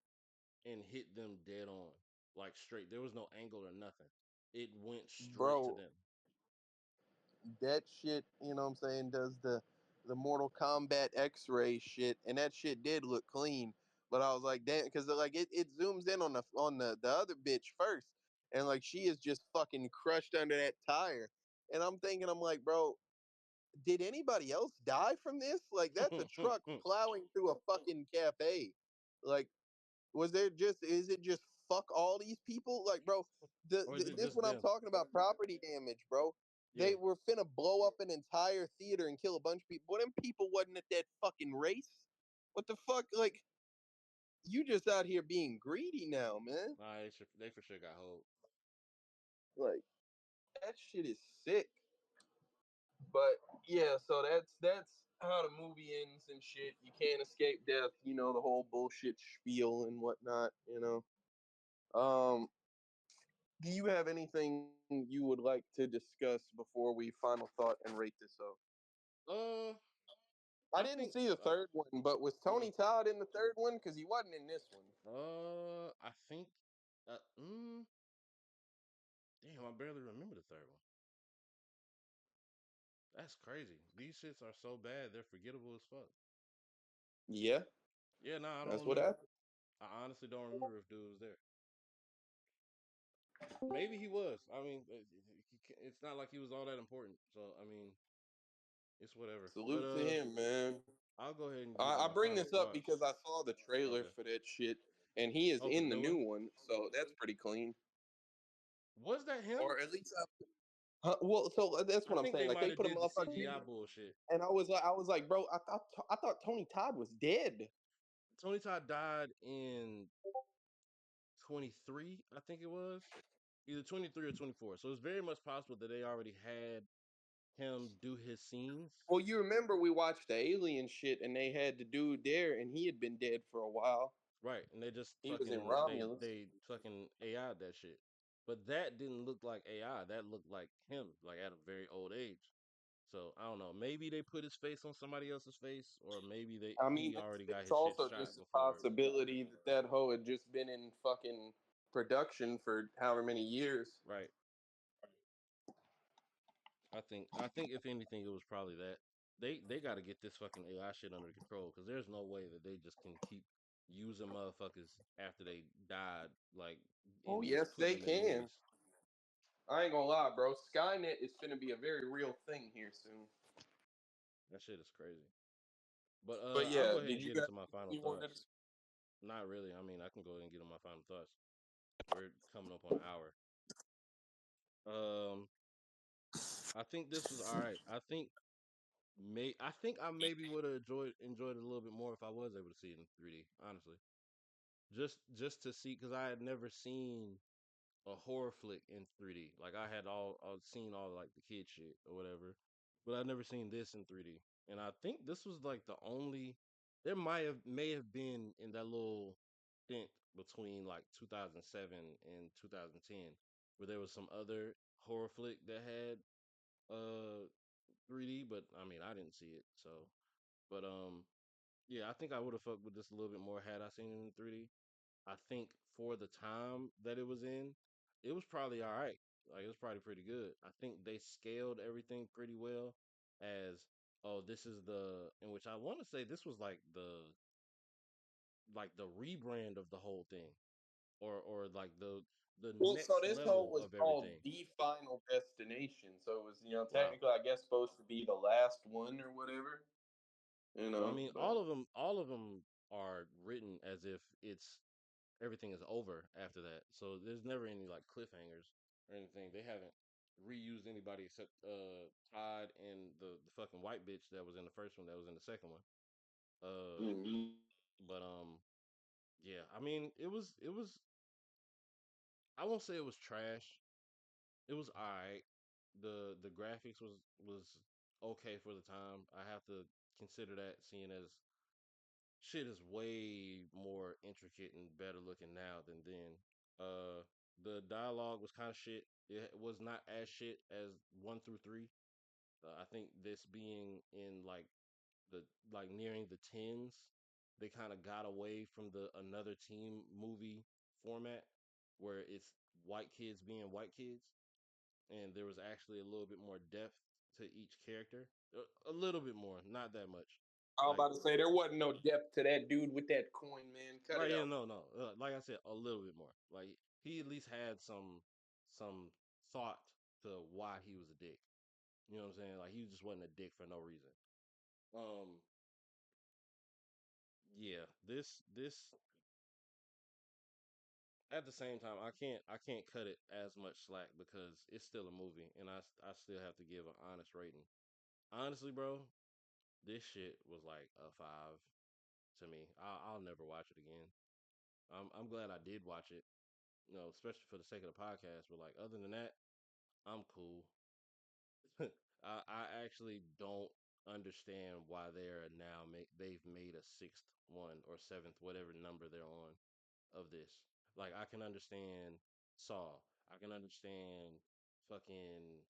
and hit them dead on. Like straight. There was no angle or nothing. It went straight to Bro, them. that shit, you know what I'm saying, does the Mortal Kombat X-ray shit, and that shit did look clean. But I was like, damn, because like it zooms in on the other bitch first, and like she is just fucking crushed under that tire. And I'm thinking, I'm like, bro, did anybody else die from this? Like that's a truck plowing through a fucking cafe. Like is it just fuck all these people? Like, bro, Or is it this just what I'm them? talking about, property damage, bro. They Yeah. were finna blow up an entire theater and kill a bunch of people. But them people wasn't at that fucking race. What the fuck? Like, you just out here being greedy now, man. Nah, they for sure got hold. Like that shit is sick. But yeah, so that's how the movie ends and shit. You can't escape death, the whole bullshit spiel and whatnot. Um, do you have anything you would like to discuss before we final thought and rate this up? Uh, I I didn't think. see the third one, but was Mm, Tony Todd in the third one? Because he wasn't in this one. I think. Uh, mm, Damn, I barely remember the third one. That's crazy. These shits are so bad, they're forgettable as fuck. Yeah, Yeah, no, I don't that's what remember. happened. I honestly don't remember if dude was there. Maybe he was. I mean, it's not like he was all that important. So, I mean, it's whatever. But Salute to him, man. I'll go ahead and give I my bring final this up thoughts. because I saw the trailer Okay. for that shit, and he is Oh, for the in the new new one? one, so that's pretty clean. Was that him? Or at least, well, so that's I what I'm think saying. they Like might they have put a did the motherfucker, CGI bullshit. and I was like, bro, I thought Tony Todd was dead. Tony Todd died in 23, I think it was. Either 23 or 24. So it's very much possible that they already had him do his scenes. Well, you remember we watched the Alien shit, and they had the dude there, and he had been dead for a while. Right. And they just He was in fucking Romulus. they fucking AI'd that shit. But that didn't look like AI. That looked like him, like at a very old age. So I don't know. Maybe they put his face on somebody else's face, or maybe I mean, he already got it's his shit also shot just a before. possibility that hoe had just been in fucking production for however many years. Right. I think if anything, it was probably that they got to get this fucking AI shit under control because there's no way that they just can keep using motherfuckers after they died, like Oh, and just yes, putting they them in can. movies. I ain't gonna lie, bro. Skynet is finna be a very real thing here soon. That shit is crazy. But But I'll yeah, go ahead did and you get got into my final anything you wanted thoughts. to? Not really. I mean, I can go ahead and get on my final thoughts. We're coming up on an hour. Um, I think this was all right. I think I maybe would have enjoyed it a little bit more if I was able to see it in 3D. Honestly, just to see because I had never seen a horror flick in 3D. Like I'd seen all like the kid shit or whatever, but I'd never seen this in 3D. And I think this was like the only there may have been in that little stint between like 2007 and 2010 where there was some other horror flick that had uh 3D, but I mean I didn't see it. So, but yeah, I think I would have fucked with this a little bit more had I seen it in 3D. I think for the time that it was in, it was probably all right. Like it was probably pretty good. I think they scaled everything pretty well as oh, this is the in which I want to say this was like the rebrand of the whole thing or like the Well, so next this hoe level was of called everything. the Final Destination. So it was, Wow. technically, I guess, supposed to be the last one or whatever. Well, I mean, But all of them are written as if it's everything is over after that. So there's never any like cliffhangers or anything. They haven't reused anybody except Todd and the fucking white bitch that was in the first one that was in the second one. Uh mhm. but yeah, I mean it was I won't say it was trash. It was alright. The graphics was okay for the time. I have to consider that seeing as shit is way more intricate and better looking now than then. Uh, the dialogue was kind of shit. It was not as shit as 1 through 3. I think this being in like the like nearing the tens, they kind of got away from the another team movie format where it's white kids being white kids, and there was actually a little bit more depth to each character. A little bit more, not that much. I was Like about to say there wasn't no depth to that dude with that coin, man. Cut right, it yeah, out. no. Like I said, a little bit more. Like he at least had some thought to why he was a dick. You know what I'm saying? Like he just wasn't a dick for no reason. Um, yeah, this at the same time, I can't cut it as much slack because it's still a movie, and I still have to give an honest rating. Honestly, bro, this shit was like a 5 to me. I'll never watch it again. I'm glad I did watch it. Especially for the sake of the podcast. But like other than that, I'm cool. I actually don't understand why they've made a sixth one or seventh, whatever number they're on of this. Like I can understand Saw. I can understand fucking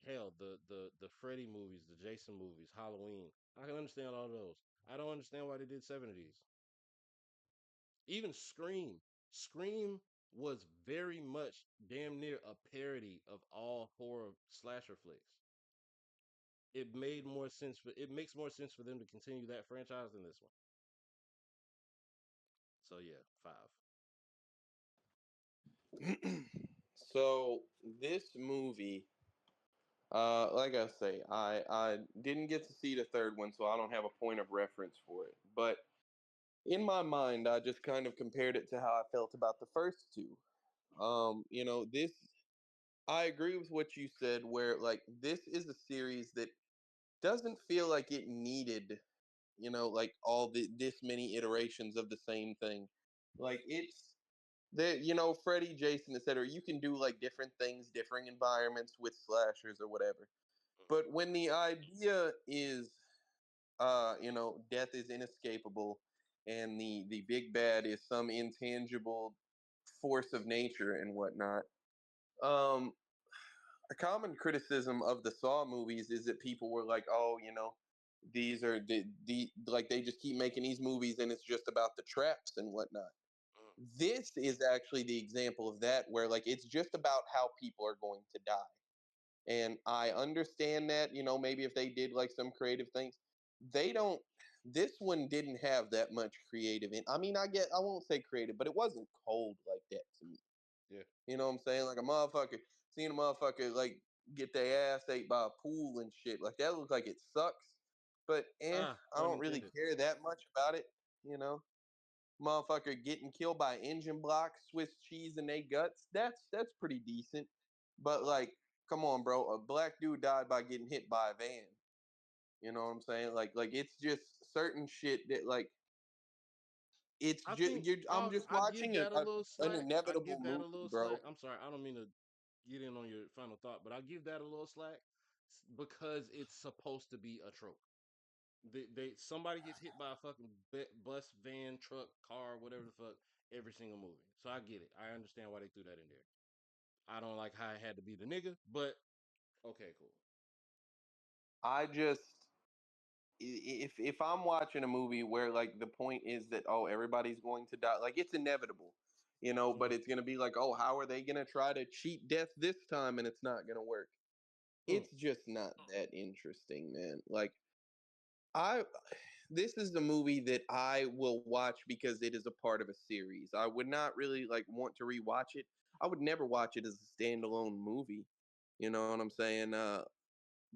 hell, the Freddy movies, the Jason movies, Halloween. I can understand all those. I don't understand why they did seven of these. Even Scream. Scream was very much damn near a parody of all horror slasher flicks. It makes more sense for them to continue that franchise than this one. So yeah, 5. So this movie, like I say, I didn't get to see the third one, so I don't have a point of reference for it. But in my mind, I just kind of compared it to how I felt about the first two. This I agree with what you said, where like this is a series that doesn't feel like it needed, like this many iterations of the same thing. Like it's Freddy, Jason, etc. You can do like different things, differing environments with slashers or whatever. But when the idea is, death is inescapable, and the big bad is some intangible force of nature and whatnot. Um, a common criticism of the Saw movies is that people were like, "Oh, these are the like they just keep making these movies, and it's just about the traps and whatnot." This is actually the example of that, where like it's just about how people are going to die. And I understand that, maybe if they did like some creative things, they don't. This one didn't have that much creative in. I mean, I won't say creative, but it wasn't cold like that to me. Yeah. You know what I'm saying? Like a motherfucker, seeing a motherfucker like get their ass ate by a pool and shit. Like that looks like it sucks. But I Pun don't really intended. care that much about it. You know, motherfucker getting killed by engine blocks, Swiss cheese, and they guts. That's pretty decent. But like, come on, bro, a black dude died by getting hit by a van. You know what I'm saying? Like it's just certain shit that like it's I just think I'm just I give watching that a little an slack. I inevitable give that a movie, little bro. slack. I'm sorry, I don't mean to get in on your final thought, but I give that a little slack because it's supposed to be a trope. They somebody gets hit by a fucking bus, van, truck, car, whatever the fuck, every single movie. So I get it. I understand why they threw that in there. I don't like how it had to be the nigga, but okay, cool. I just if I'm watching a movie where like the point is that oh everybody's going to die, like it's inevitable, but Mm, it's gonna be like oh how are they gonna try to cheat death this time and it's not gonna work. mm, It's just not that interesting, man. Like I this is the movie that I will watch because it is a part of a series. I would not really like want to rewatch it. I would never watch it as a standalone movie. You know what I'm saying?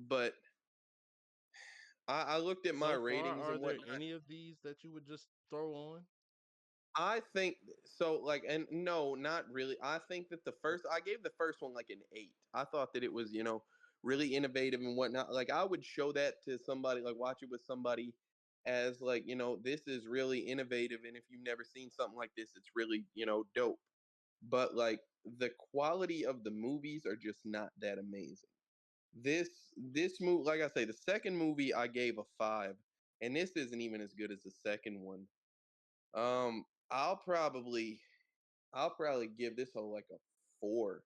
But I looked at my So far, ratings are and there whatnot. any of these that you would just throw on? I think so. Like, and no, not really. I think that I gave the first one like an 8. I thought that it was, really innovative and whatnot. Like, I would show that to somebody, like, watch it with somebody as, like, this is really innovative. And if you've never seen something like this, it's really, dope. But, like, the quality of the movies are just not that amazing. This, this movie, like I say, the second movie I gave a 5. And this isn't even as good as the second one. Um, I'll probably I'll probably give this a like a 4,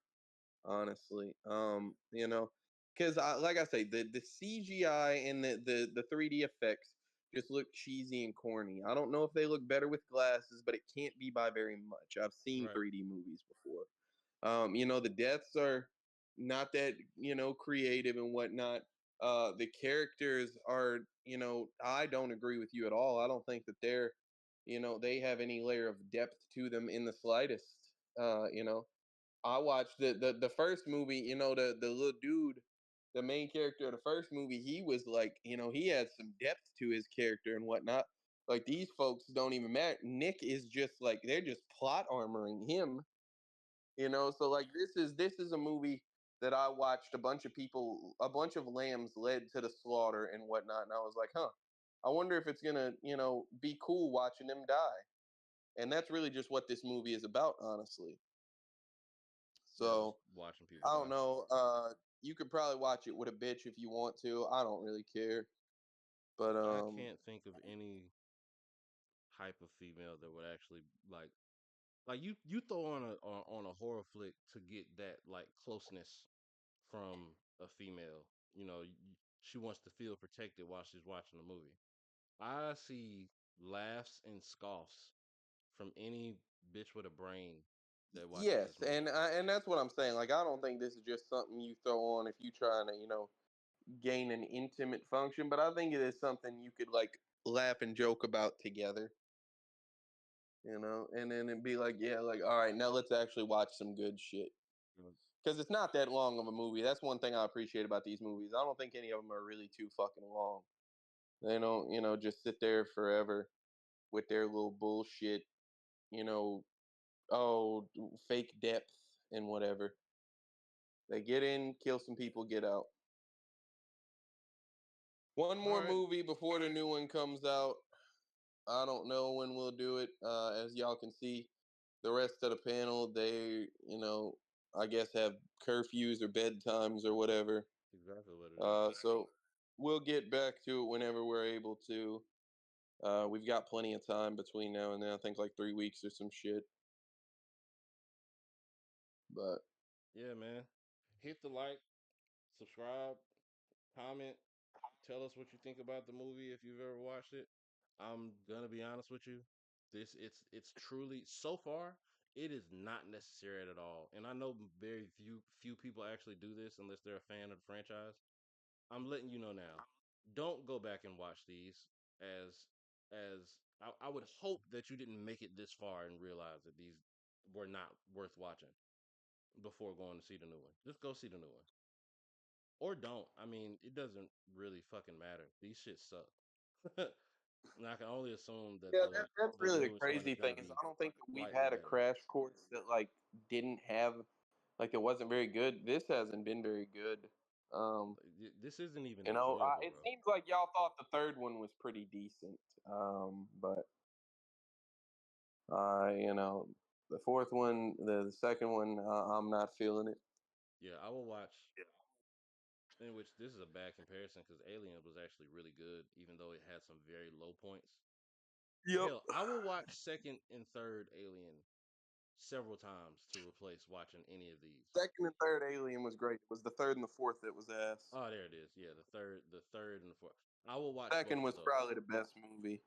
honestly. Because like I say, the CGI and the 3D effects just look cheesy and corny. I don't know if they look better with glasses, but it can't be by very much. I've seen Right. 3D movies before. The deaths are not that creative and whatnot. The characters are, I don't agree with you at all. I don't think that they have any layer of depth to them in the slightest. I watched the first movie. The little dude, the main character of the first movie. He was like, he had some depth to his character and whatnot. Like these folks don't even matter. Nick is just like they're just plot armoring him. So like this is a movie that I watched a bunch of lambs led to the slaughter and whatnot, and I was like, huh. I wonder if it's gonna, be cool watching them die. And that's really just what this movie is about, honestly. Yeah, So just watching people I don't die. know. You could probably watch it with a bitch if you want to. I don't really care. But I can't think of any type of female that would actually like you throw on a horror flick to get that like closeness from a female. You know, she wants to feel protected while she's watching the movie. I see laughs and scoffs from any bitch with a brain that watches this yes, movie. and that's what I'm saying. Like I don't think this is just something you throw on if you trying to, gain an intimate function, but I think it is something you could like laugh and joke about together, and then it'd be like, yeah, like all right, now let's actually watch some good shit. Mm. Because it's not that long of a movie. That's one thing I appreciate about these movies. I don't think any of them are really too fucking long. They don't, just sit there forever with their little bullshit, you know, oh, fake depth and whatever. They get in, kill some people, get out. One All more right, movie before the new one comes out. I don't know when we'll do it. As y'all can see, the rest of the panel, they, I guess have curfews or bedtimes or whatever. exactly what it is. So we'll get back to it whenever we're able to. We've got plenty of time between now and then. I think like 3 weeks or some shit. But Yeah, man. Hit the like, subscribe, comment, tell us what you think about the movie if you've ever watched it. I'm gonna be honest with you. It's truly so far it is not necessary at all. And I know very few people actually do this unless they're a fan of the franchise. I'm letting you know now. Don't go back and watch these as I would hope that you didn't make it this far and realize that these were not worth watching before going to see the new one. Just go see the new one. Or don't. I mean, it doesn't really fucking matter. These shit suck. And I can only assume that yeah, that's the really the newest one crazy is gonna thing is be I don't think that we've slightly had a better. crash course that like didn't have like it wasn't very good. This hasn't been very good. Um, This isn't even enjoyable, it bro. seems like y'all thought the third one was pretty decent. But the fourth one, the second one, I'm not feeling it. Yeah, I will watch. In which this is a bad comparison because Alien was actually really good, even though it had some very low points. Yep. Hell, I will watch second and third Alien several times to replace watching any of these. Second and third Alien was great. It was the third and the fourth that was ass. Oh, there it is. Yeah, the third and the fourth. I will watch Second both of was those. probably the best movie.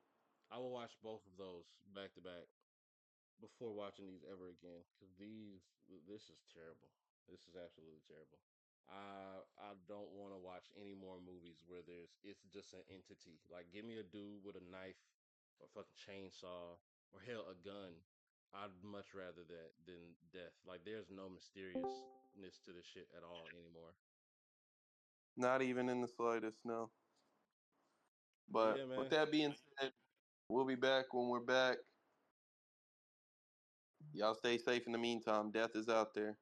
I will watch both of those back to back before watching these ever again because this is terrible. This is absolutely terrible. I don't want to watch any more movies where it's just an entity. Like give me a dude with a knife or fucking chainsaw or hell a gun. I'd much rather that than death. Like there's no mysteriousness to this shit at all anymore. Not even in the slightest, no. But yeah, But with man. that being said, we'll be back when we're back. Y'all stay safe in the meantime. Death is out there.